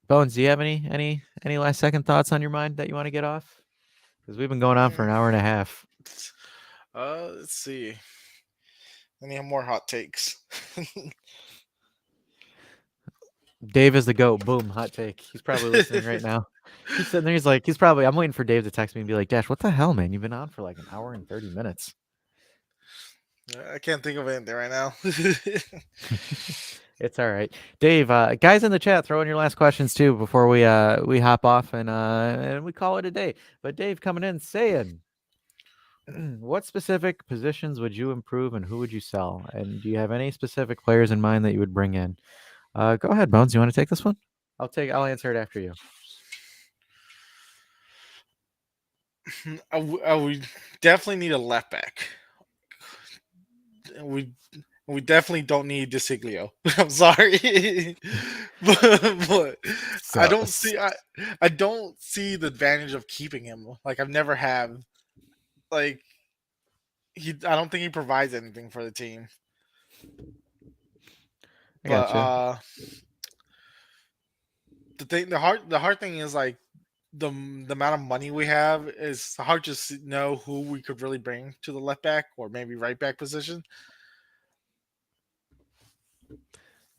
Bones, do you have any last second thoughts on your mind that you want to get off? Because we've been going on for an hour and a half.
Let's see. I need more hot takes.
Dave is the goat. Boom, hot take. He's probably listening right now. He's sitting there. I'm waiting for Dave to text me and be like, Dash, what the hell, man? You've been on for like an hour and 30 minutes.
I can't think of anything right now.
It's all right. Dave, guys in the chat, throw in your last questions too before we hop off and we call it a day. But Dave coming in saying, what specific positions would you improve and who would you sell? And do you have any specific players in mind that you would bring in? Go ahead, Bones. You want to take this one? I'll answer it after you.
I would definitely need a left back. We definitely don't need DeSiglio. I'm sorry, but I don't see the advantage of keeping him. Like I've never have. Like I don't think he provides anything for the team.
I
But
gotcha.
the hard thing is like the amount of money we have is hard to know who we could really bring to the left back or maybe right back position.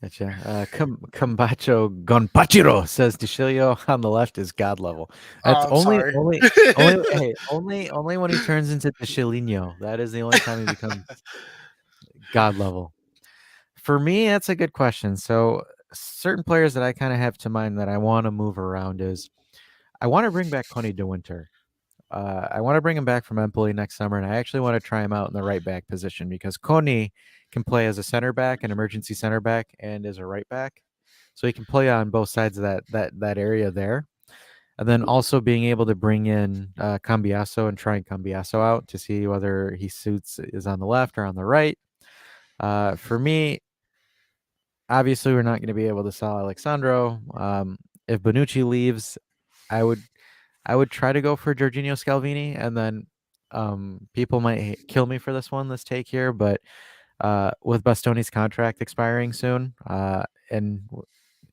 Gotcha. Cambacho Gonpachiro says DeCilio on the left is god level. That's
I'm sorry.
only when he turns into DeCilino. That is the only time he becomes god level. For me, that's a good question. So certain players that I kind of have to mind that I want to move around is I want to bring back Connie De Winter. I want to bring him back from Empoli next summer, and I actually want to try him out in the right back position because Connie can play as a center back, an emergency center back, and as a right back. So he can play on both sides of that area there. And then also being able to bring in Cambiaso and try Cambiaso out to see whether he suits is on the left or on the right. For me, obviously, we're not going to be able to sell Alexandro. If Bonucci leaves, I would try to go for Jorginho Scalvini, and then people might kill me for this take here, but with Bastoni's contract expiring soon, and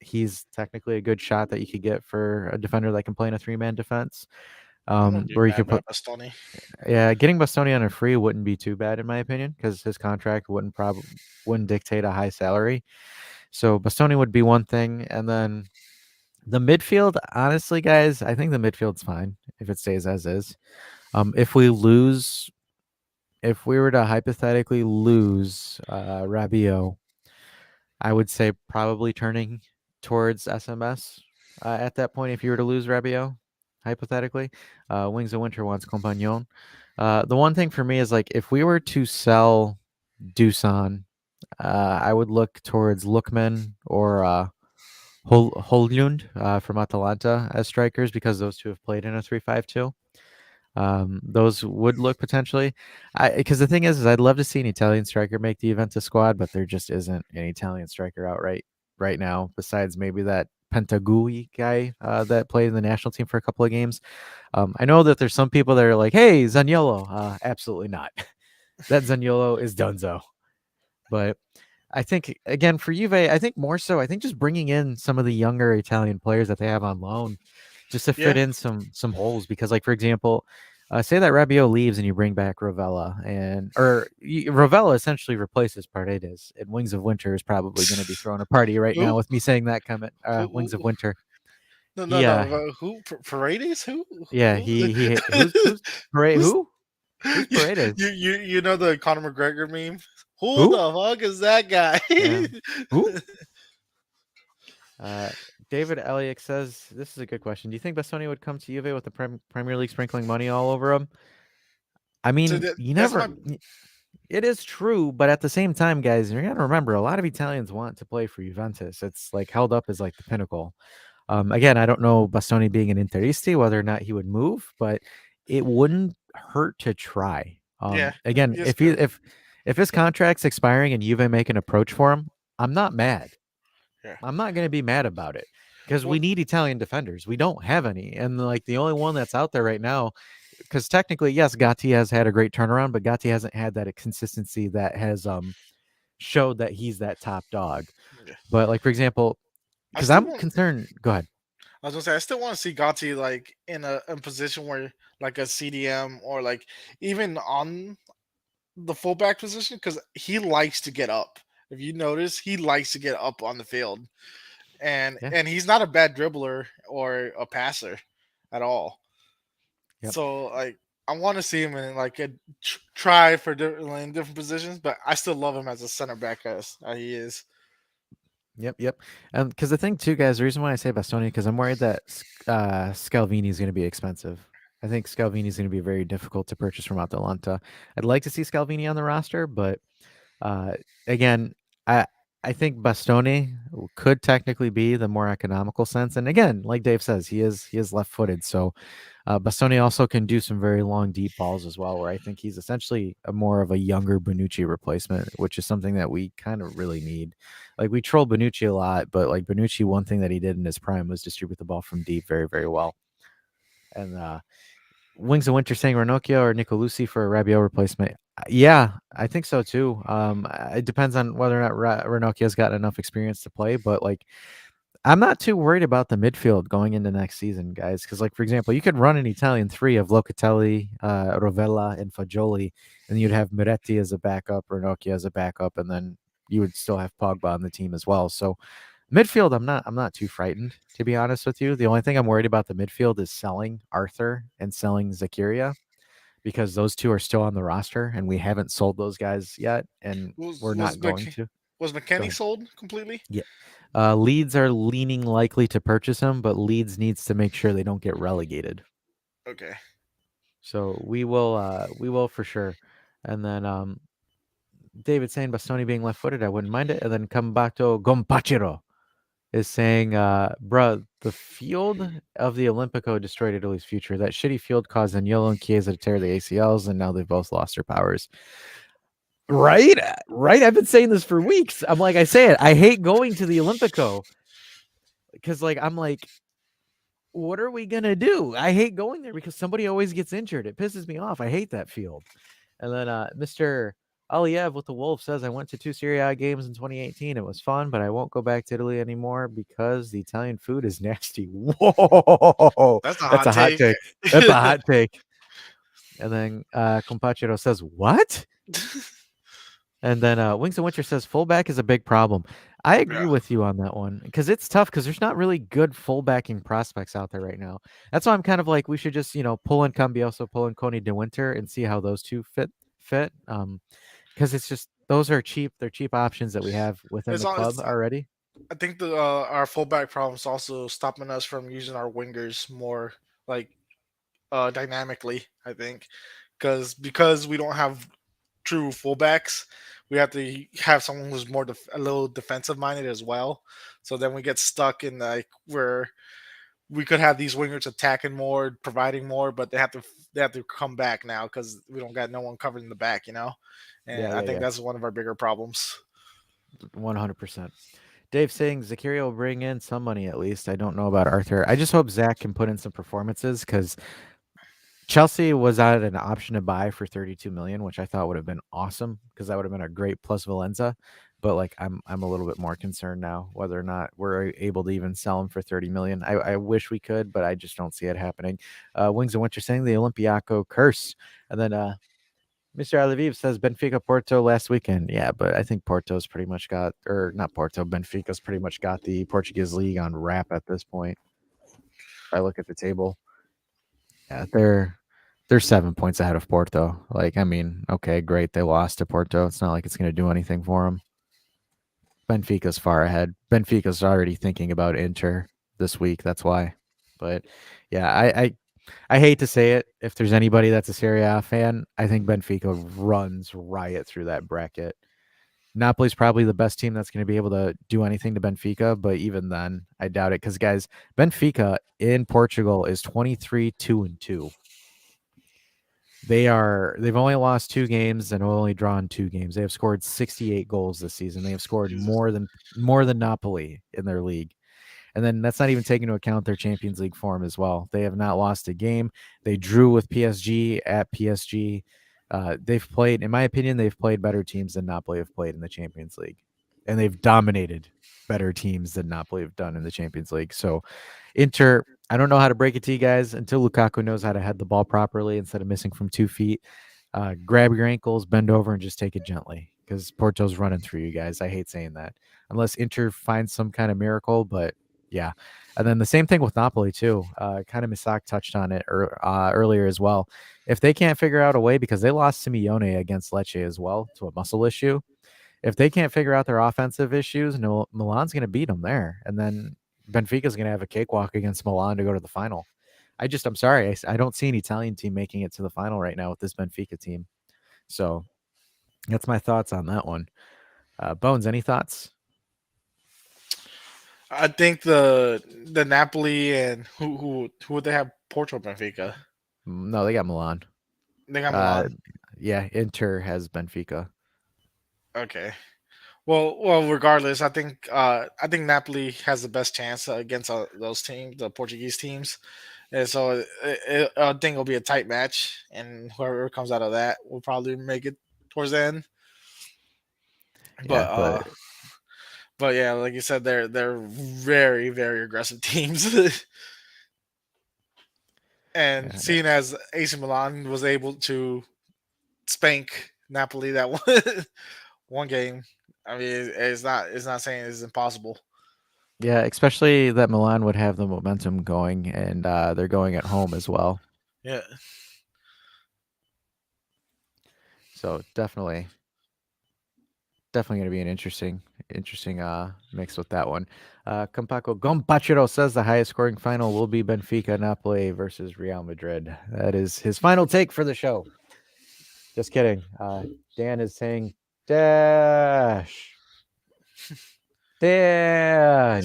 he's technically a good shot that you could get for a defender that can play in a 3-man defense.
I wouldn't be
Where you
mad
could put,
about Bastoni.
yeah, getting Bastoni on a free wouldn't be too bad in my opinion because his contract wouldn't dictate a high salary. So Bastoni would be one thing, and then the midfield. Honestly, guys, I think the midfield's fine if it stays as is. If we lose, if we were to hypothetically lose Rabiot, I would say probably turning towards SMS at that point. If you were to lose Rabiot, hypothetically, Wings of Winter wants Compagnon. The one thing for me is like if we were to sell Dusan, I would look towards Lookman or Holmlund from Atalanta as strikers because those two have played in a 3-5-2. Those would look potentially, because the thing is I'd love to see an Italian striker make the Juventus squad, but there just isn't an Italian striker out right now besides maybe that Pentagui guy that played in the national team for a couple of games. I know that there's some people that are like, "Hey, Zaniolo," absolutely not. That Zaniolo is Dunzo. But I think again for Juve, I think more so. I think just bringing in some of the younger Italian players that they have on loan, just to fit
Yeah.
in some holes. Because, like for example, say that Rabiot leaves and you bring back Rovella, Rovella essentially replaces Paredes. And Wings of Winter is probably going to be throwing a party right now
Who?
with me saying that comment. Wings of
Who?
Winter.
No, no,
He
no. Who? Paredes? Who?
yeah
Who?
he who's Parade
Who's
who's
you,
Paredes?
you know the Conor McGregor meme? Who
Who?
the fuck is that guy?
Yeah. Who? Uh, David Elliott says this is a good question. Do you think Bastoni would come to Juve with the Premier League sprinkling money all over him? I
So
mean, you
that's
never.
my
It is true, but at the same time, guys, you're gonna remember a lot of Italians want to play for Juventus. It's like held up as like the pinnacle. Again, I don't know Bastoni being an Interisti whether or not he would move, but it wouldn't hurt to try.
yeah.
Again,
Yes, good.
if his contract's expiring and Juve make an approach for him, I'm not mad.
Yeah.
I'm not going to be mad about it because
Well,
we need Italian defenders. We don't have any. And like the only one that's out there right now, because technically, yes, Gatti has had a great turnaround, but Gatti hasn't had that consistency that has showed that he's that top dog.
yeah.
But like for example,
I
because
still
I'm
want.
concerned. Go ahead.
I was gonna say I still want to see Gotti like in a position where like a CDM or like even on the fullback position because he likes to get up. If you notice, he likes to get up on the field, and
Yeah.
and he's not a bad dribbler or a passer at all.
Yep.
So like I want to see him in like a try for in different positions, but I still love him as a center back as he is.
Yep. Yep. Because the thing too, guys, the reason why I say Bastoni because I'm worried that Scalvini is going to be expensive. I think Scalvini is going to be very difficult to purchase from Atalanta. I'd like to see Scalvini on the roster, but Uh, again, I I think Bastoni could technically be the more economical sense. And again, like Dave says, he is left-footed. So Bastoni also can do some very long, deep balls as well. Where I think he's essentially a more of a younger Bonucci replacement, which is something that we kind of really need. Like we troll Bonucci a lot, but like Bonucci, one thing that he did in his prime was distribute the ball from deep very, very well. And Wings of Winter saying Ranocchio or Nicolucci for a Rabiot replacement. Yeah, I think so too. It depends on whether or not Ranocchio's got enough experience to play, but like I'm not too worried about the midfield going into next season, guys. Because like for example, you could run an Italian three of Locatelli, Rovella, and Fagioli, and you'd have Miretti as a backup, Ranocchio as a backup, and then you would still have Pogba on the team as well. So midfield, I'm not too frightened, to be honest with you. The only thing I'm worried about the midfield is selling Arthur and selling Zakiria because those two are still on the roster and we haven't sold those guys yet, and
Was
we're
was
not going
McK-
to.
was
Go
McKenny
ahead.
sold completely?
Yeah. Leeds are leaning likely to purchase him, but Leeds needs to make sure they don't get relegated.
Okay.
So we will for sure. And then David saying Bastoni being left-footed, I wouldn't mind it. And then Kambato Gompachiro is saying, bruh, the field of the Olympico destroyed Italy's future. That shitty field caused Agnello and Chiesa to tear the ACLs, and now they've both lost their powers. Right? Right? I've been saying this for weeks. I'm like, I say it. I hate going to the Olympico because, like, I'm like, what are we going to do? I hate going there because somebody always gets injured. It pisses me off. I hate that field. And then Mr. Aliev with the Wolf says, I went to 2 Serie A games in 2018. It was fun, but I won't go back to Italy anymore because the Italian food is nasty. Whoa,
That's a
that's
hot
a hot
take.
take. That's a hot take. And then Compachero says, what? And then Wings of Winter says fullback is a big problem. I agree
Yeah.
with you on that one because it's tough because there's not really good fullbacking prospects out there right now. That's why I'm kind of like we should just pull in Cambioso, pull in Coney de Winter, and see how those two fit. Because it's just those are cheap. They're cheap options that we have within
It's
the
all.
club already.
I think the our fullback problem is also stopping us from using our wingers more like dynamically. I think because we don't have true fullbacks, we have to have someone who's more a little defensive minded as well. So then we get stuck in like where we could have these wingers attacking more, providing more, but they have to come back now because we don't got no one covering the back, And
Yeah,
I
yeah,
think
yeah.
that's one of our bigger problems.
100%. Dave saying Zakaria will bring in some money at least. I don't know about Arthur. I just hope Zach can put in some performances because Chelsea was at an option to buy for 32 million, which I thought would have been awesome because that would have been a great plus Valenza. But like I'm a little bit more concerned now whether or not we're able to even sell him for 30 million. I wish we could, but I just don't see it happening. Wings of Winter saying the Olympiaco curse. And then Mr. Alaviv says Benfica Porto last weekend. Yeah, but I think Porto's pretty much got, or not Porto, Benfica's pretty much got the Portuguese league on wrap at this point. If I look at the table, yeah, they're 7 points ahead of Porto. Like, I mean, okay, great, they lost to Porto. It's not like it's going to do anything for them. Benfica's far ahead. Benfica's already thinking about Inter this week. That's why. But yeah, I hate to say it. If there's anybody that's a Serie A fan, I think Benfica runs riot through that bracket. Napoli's probably the best team that's going to be able to do anything to Benfica, but even then, I doubt it. Because guys, Benfica in Portugal is 23-2-2. They've only lost 2 games and only drawn 2 games. They have scored 68 goals this season. They have scored
Jesus.
more than Napoli in their league. And then that's not even taking into account their Champions League form as well. They have not lost a game. They drew with PSG at PSG. They've played, in my opinion, they've played better teams than Napoli have played in the Champions League. And they've dominated better teams than Napoli have done in the Champions League. So Inter, I don't know how to break it to you guys until Lukaku knows how to head the ball properly instead of missing from 2 feet. Grab your ankles, bend over, and just take it gently because Porto's running through you guys. I hate saying that. Unless Inter finds some kind of miracle, but yeah. And then the same thing with Napoli too. Kind of Misak touched on it earlier as well. If they can't figure out a way, because they lost Simeone against Lecce as well to a muscle issue, if they can't figure out their offensive issues, no, Milan's going to beat them there. And then Benfica's going to have a cakewalk against Milan to go to the final. I'm sorry. I don't see an Italian team making it to the final right now with this Benfica team. So that's my thoughts on that one. Bones, any thoughts?
I think the Napoli and who would they have? Porto, Benfica.
No, they got Milan.
They got
Uh,
Milan.
yeah, Inter has Benfica.
Okay. Well. Regardless, I think Napoli has the best chance against those teams, the Portuguese teams, and so I think it'll be a tight match, and whoever comes out of that will probably make it towards the end. But
Yeah, but
but yeah, like you said, they're very very aggressive teams. And
uh,
seeing as AC Milan was able to spank Napoli that one game, I mean, it's not saying it's impossible.
yeah, especially that Milan would have the momentum going, and they're going at home as well.
Yeah,
So definitely going to be an interesting mix with that one. Campaco Gompachero says the highest scoring final will be Benfica Napoli versus Real Madrid. That is his final take for the show. Just kidding. Dan is saying dash. Dan.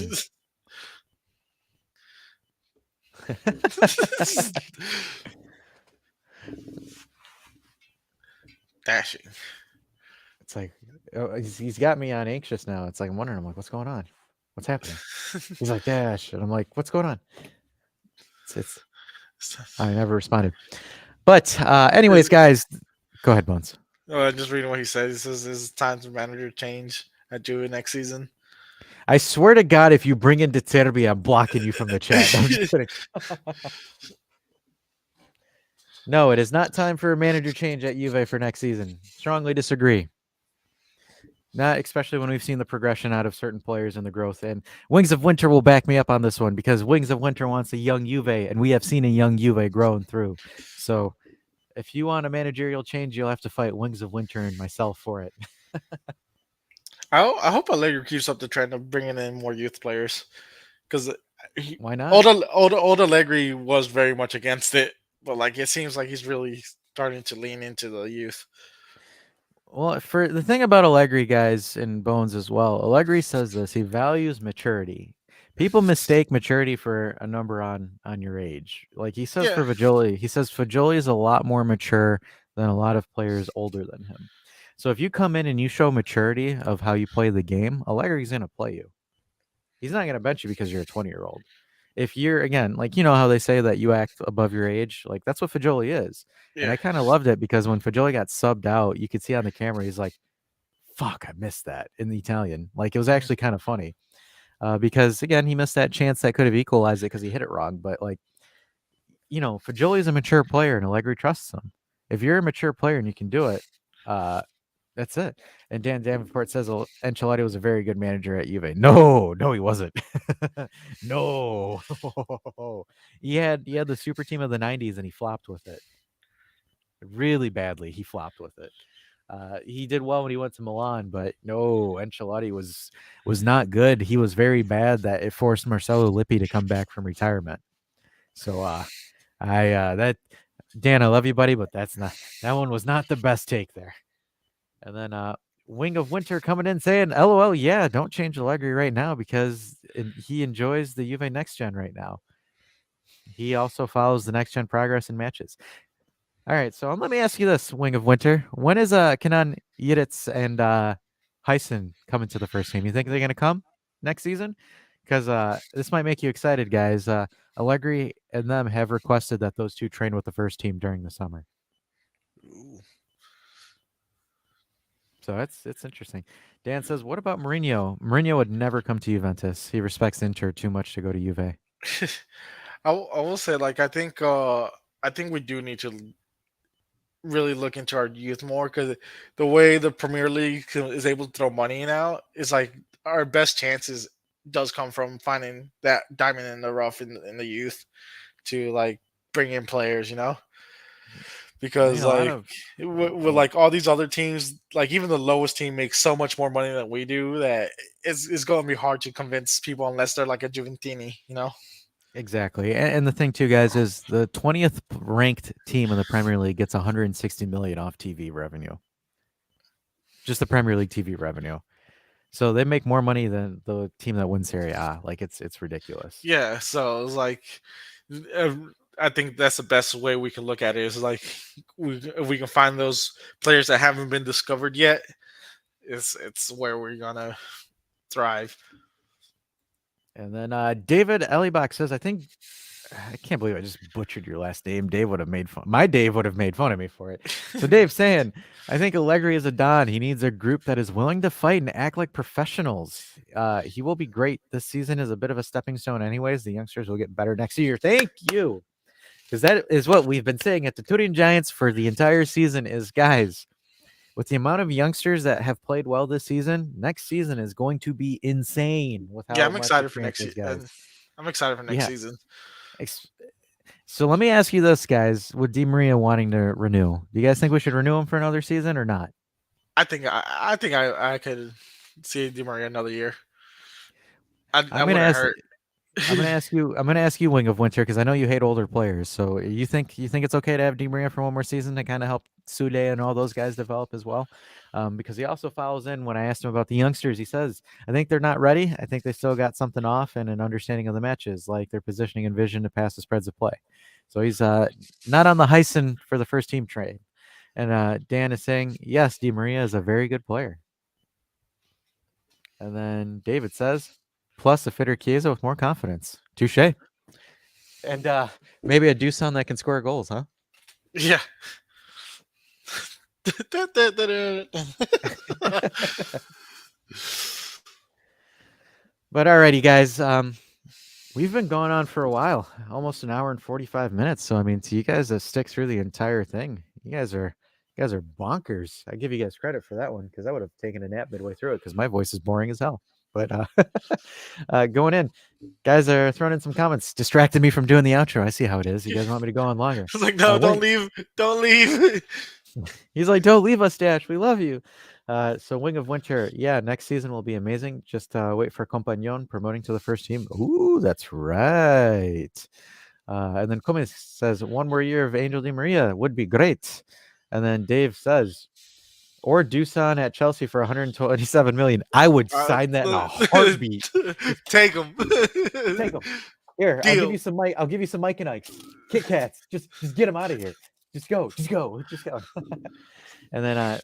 dashing.
It's like he's got me on anxious now. It's like I'm wondering. I'm like, what's going on? What's happening? He's like dash, and I'm like, what's going on? It's I never responded. But anyways,
Is,
guys, go ahead, Bones.
Just reading what he said. He says it's time for manager change at Juve next season.
I swear to God, if you bring in De Zerbi, I'm blocking you from the chat. No, I'm just kidding. No, it is not time for a manager change at Juve for next season. Strongly disagree. Not especially when we've seen the progression out of certain players and the growth. And Wings of Winter will back me up on this one because Wings of Winter wants a young Juve, and we have seen a young Juve growing through. So if you want a managerial change, you'll have to fight Wings of Winter and myself for it.
I hope Allegri keeps up the trend of bringing in more youth players because
Why not?
old Allegri was very much against it, but like it seems like he's really starting to lean into the youth.
Well, for the thing about Allegri, guys, and Bones as well, Allegri says this. He values maturity. People mistake maturity for a number on your age. Like he says
Yeah,
for Fagioli, he says Fagioli is a lot more mature than a lot of players older than him. So if you come in and you show maturity of how you play the game, Allegri's going to play you. He's not going to bench you because you're a 20-year-old. If you're, again, like, you know how they say that you act above your age, like that's what Fagioli is. And
yeah.
I kind of loved it because when Fagioli got subbed out, you could see on the camera, he's like, fuck, I missed that in the Italian. Like it was
Mhm.
actually kind of funny because, again, he missed that chance that could have equalized it because he hit it wrong. But, like, you know, Fagioli's a mature player and Allegri trusts him. If you're a mature player and you can do it, uh, that's it. And Dan Davenport says Ancelotti was a very good manager at Juve. No, he wasn't. No, he had the super team of the '90s and he flopped with it really badly. He flopped with it. He did well when he went to Milan, but no, Ancelotti was not good. He was very bad that it forced Marcelo Lippi to come back from retirement. So that Dan, I love you, buddy, but that one was not the best take there. And then Wing of Winter coming in saying, LOL, yeah, don't change Allegri right now because he enjoys the Juve next gen right now. He also follows the next gen progress in matches. All right, so let me ask you this, Wing of Winter. When is Kenan Yildiz and Heisen coming to the first team? You think they're going to come next season? Because this might make you excited, guys. Allegri and them have requested that those two train with the first team during the summer.
Ooh.
So it's interesting. Dan says, "What about Mourinho? Mourinho would never come to Juventus. He respects Inter too much to go to Juve."
I will say like I think we do need to really look into our youth more because the way the Premier League is able to throw money now is like our best chances does come from finding that diamond in the rough in the youth to like bring in players, you know,
I mean,
because
a lot
like
of
with
oh,
like all these other teams, like even the lowest team makes so much more money than we do that it's going to be hard to convince people unless they're like a Juventini, you know.
exactly. And the thing too, guys, is the 20th ranked team in the Premier League gets 160 million off TV revenue. Just the Premier League TV revenue. So they make more money than the team that wins Serie A. Like it's ridiculous.
Yeah, so it's like uh, I think that's the best way we can look at it. Is like if we can find those players that haven't been discovered yet, it's where we're gonna thrive.
And then David Elibach says, I can't believe I just butchered your last name. Dave would have made fun. My Dave would have made fun of me for it. So Dave saying, I think Allegri is a Don. He needs a group that is willing to fight and act like professionals. He will be great. This season is a bit of a stepping stone anyways. The youngsters will get better next year. Thank you. Because that is what we've been saying at the Tooting Giants for the entire season is, guys, with the amount of youngsters that have played well this season, next season is going to be insane with
Yeah,
how
I'm
much
excited
it
for next.
transfers, guys.
I'm excited for next
Yeah.
season.
So let me ask you this, guys. With Di Maria wanting to renew, do you guys think we should renew him for another season or not?
I think I could see Di Maria another year. I
I'm gonna
wouldn't
ask.
hurt.
I'm gonna ask you. I'm gonna ask you, Wing of Winter, because I know you hate older players. So you think it's okay to have Di Maria for one more season to kind of help Sude and all those guys develop as well? Because he also follows in when I asked him about the youngsters. He says, "I think they're not ready. I think they still got something off and an understanding of the matches, like their positioning and vision to pass the spreads of play." So he's not on the Heisen for the first team trade. And Dan is saying, yes, Di Maria is a very good player. And then David says, plus a fitter Chiesa with more confidence. Touche. And maybe a Dusan that can score goals, huh?
Yeah,
But alrighty, guys. We've been going on for a while, almost an hour and 45 minutes. So I mean, to you guys that stick through the entire thing, you guys are bonkers. I give you guys credit for that one because I would have taken a nap midway through it because my voice is boring as hell. But going in, guys are throwing in some comments, distracted me from doing the outro. I see how it is. You guys want me to go on longer?
I was like, no, don't leave. Don't leave.
He's like, don't leave us, Dash. We love you. So Wing of Winter, yeah, next season will be amazing. Just wait for Compagnon promoting to the first team. Ooh, that's right. And then Kumis says, one more year of Angel Di Maria would be great. And then Dave says, or Dusan at Chelsea for 127 million. I would sign that in a heartbeat.
Take them.
Take them. Here,
Deal.
I'll give you some Mike. I'll give you some Mike and Ike's. Kit Kats. Just get them out of here. Just go. And then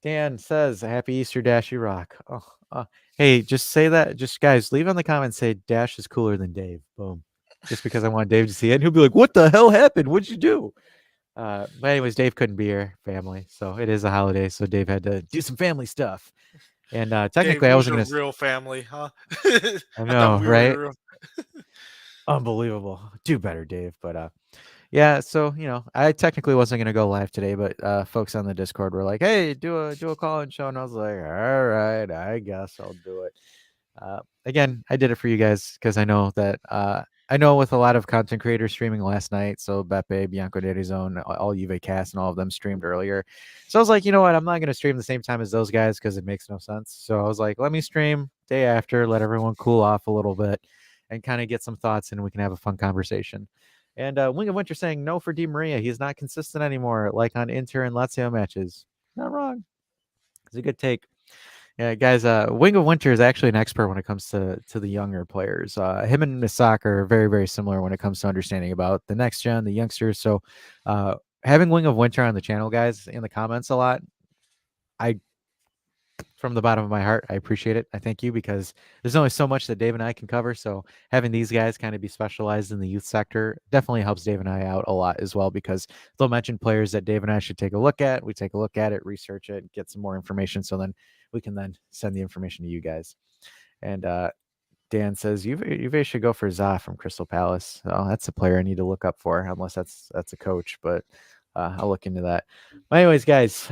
Dan says, "Happy Easter, Dash. You rock." Oh, hey, just say that. Just guys, leave in the comments. Say Dash is cooler than Dave. Boom. Just because I want Dave to see it, and he'll be like, "What the hell happened? What'd you do?" But anyways, Dave couldn't be here, family. So it is a holiday, so Dave had to do some family stuff. And technically,
Dave,
I wasn't
your
gonna.
real family, huh?
I know,
we
right?
were
Unbelievable. Do better, Dave. But yeah, so I technically wasn't gonna go live today, but folks on the Discord were like, "Hey, do a call-in show," and I was like, "All right, I guess I'll do it." Again, I did it for you guys because I know that I know with a lot of content creators streaming last night, so Beppe, Bianco Derizone, all Juve cast, and all of them streamed earlier. So I was like, you know what? I'm not gonna stream the same time as those guys because it makes no sense. So I was like, let me stream day after, let everyone cool off a little bit, and kind of get some thoughts, and we can have a fun conversation. And Wing of Winter saying no for Di Maria. He's not consistent anymore, like on Inter and Lazio matches. Not wrong. It's a good take. Yeah, guys, Wing of Winter is actually an expert when it comes to the younger players. Him and Misak are very, very similar when it comes to understanding about the next gen, the youngsters. So having Wing of Winter on the channel, guys, in the comments a lot, I from the bottom of my heart, I appreciate it. I thank you because there's only so much that Dave and I can cover. So having these guys kind of be specialized in the youth sector definitely helps Dave and I out a lot as well because they'll mention players that Dave and I should take a look at. We take a look at it, research it, get some more information. So then we can then send the information to you guys. And Dan says Juve should go for Za from Crystal Palace. Oh, that's a player I need to look up for, unless that's a coach. But I'll look into that. But anyways, guys,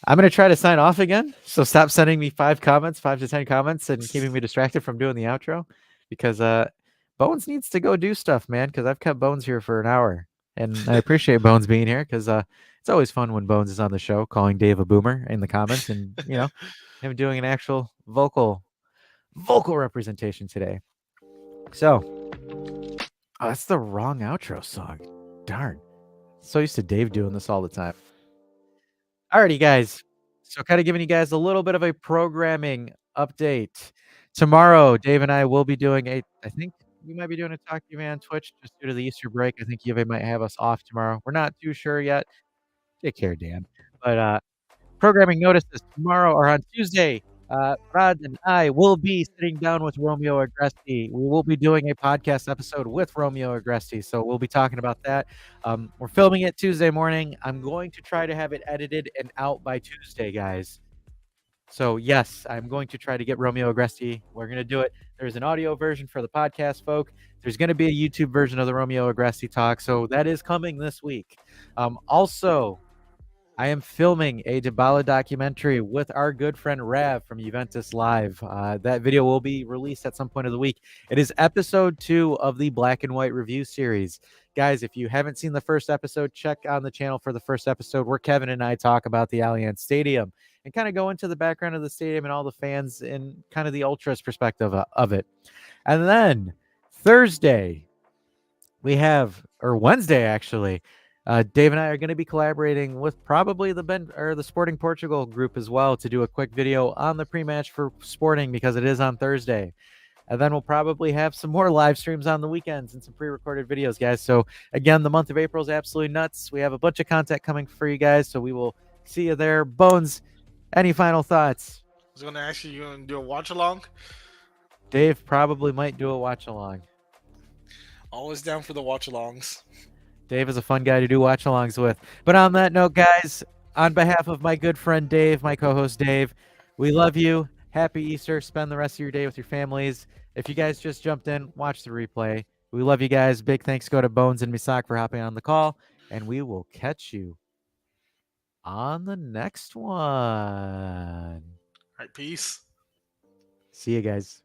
I'm going to try to sign off again. So stop sending me 5 to 10 comments and keeping me distracted from doing the outro because Bones needs to go do stuff, man, because I've kept Bones here for an hour. And I appreciate Bones being here because it's always fun when Bones is on the show calling Dave a boomer in the comments and, him doing an actual vocal representation today. So, that's the wrong outro song. Darn. So used to Dave doing this all the time. Alrighty, guys. So kind of giving you guys a little bit of a programming update. Tomorrow, Dave and I will be doing I think we might be doing a Talk to You Man on Twitch just due to the Easter break. I think Juve might have us off tomorrow. We're not too sure yet. Take care, Dan. But programming notices tomorrow or on Tuesday. Rod and I will be sitting down with Romeo Agresti. We will be doing a podcast episode with Romeo Agresti, so we'll be talking about that. We're filming it Tuesday morning. I'm going to try to have it edited and out by Tuesday, guys. So yes, I'm going to try to get Romeo Agresti. We're going to do it. There's an audio version for the podcast folk. There's going to be a YouTube version of the Romeo Agresti talk, so that is coming this week. Also, I am filming a Dybala documentary with our good friend Rav from Juventus Live. That video will be released at some point of the week. It is episode 2 of the Black and White review series. Guys, if you haven't seen the first episode, check on the channel for the first episode where Kevin and I talk about the Allianz Stadium and kind of go into the background of the stadium and all the fans and kind of the ultras perspective of it. And then Thursday, or Wednesday actually, Dave and I are going to be collaborating with probably the Sporting Portugal group as well to do a quick video on the pre-match for Sporting because it is on Thursday. And then we'll probably have some more live streams on the weekends and some pre-recorded videos, guys. So again, the month of April is absolutely nuts. We have a bunch of content coming for you guys, so we will see you there. Bones, any final thoughts?
I was going to ask you going to do a watch along?
Dave probably might do a watch along.
Always down for the watch alongs.
Dave is a fun guy to do watch-alongs with. But on that note, guys, on behalf of my good friend Dave, my co-host Dave, we love you. Happy Easter. Spend the rest of your day with your families. If you guys just jumped in, watch the replay. We love you guys. Big thanks go to Bones and Misak for hopping on the call, and we will catch you on the next one.
All right, peace.
See you guys.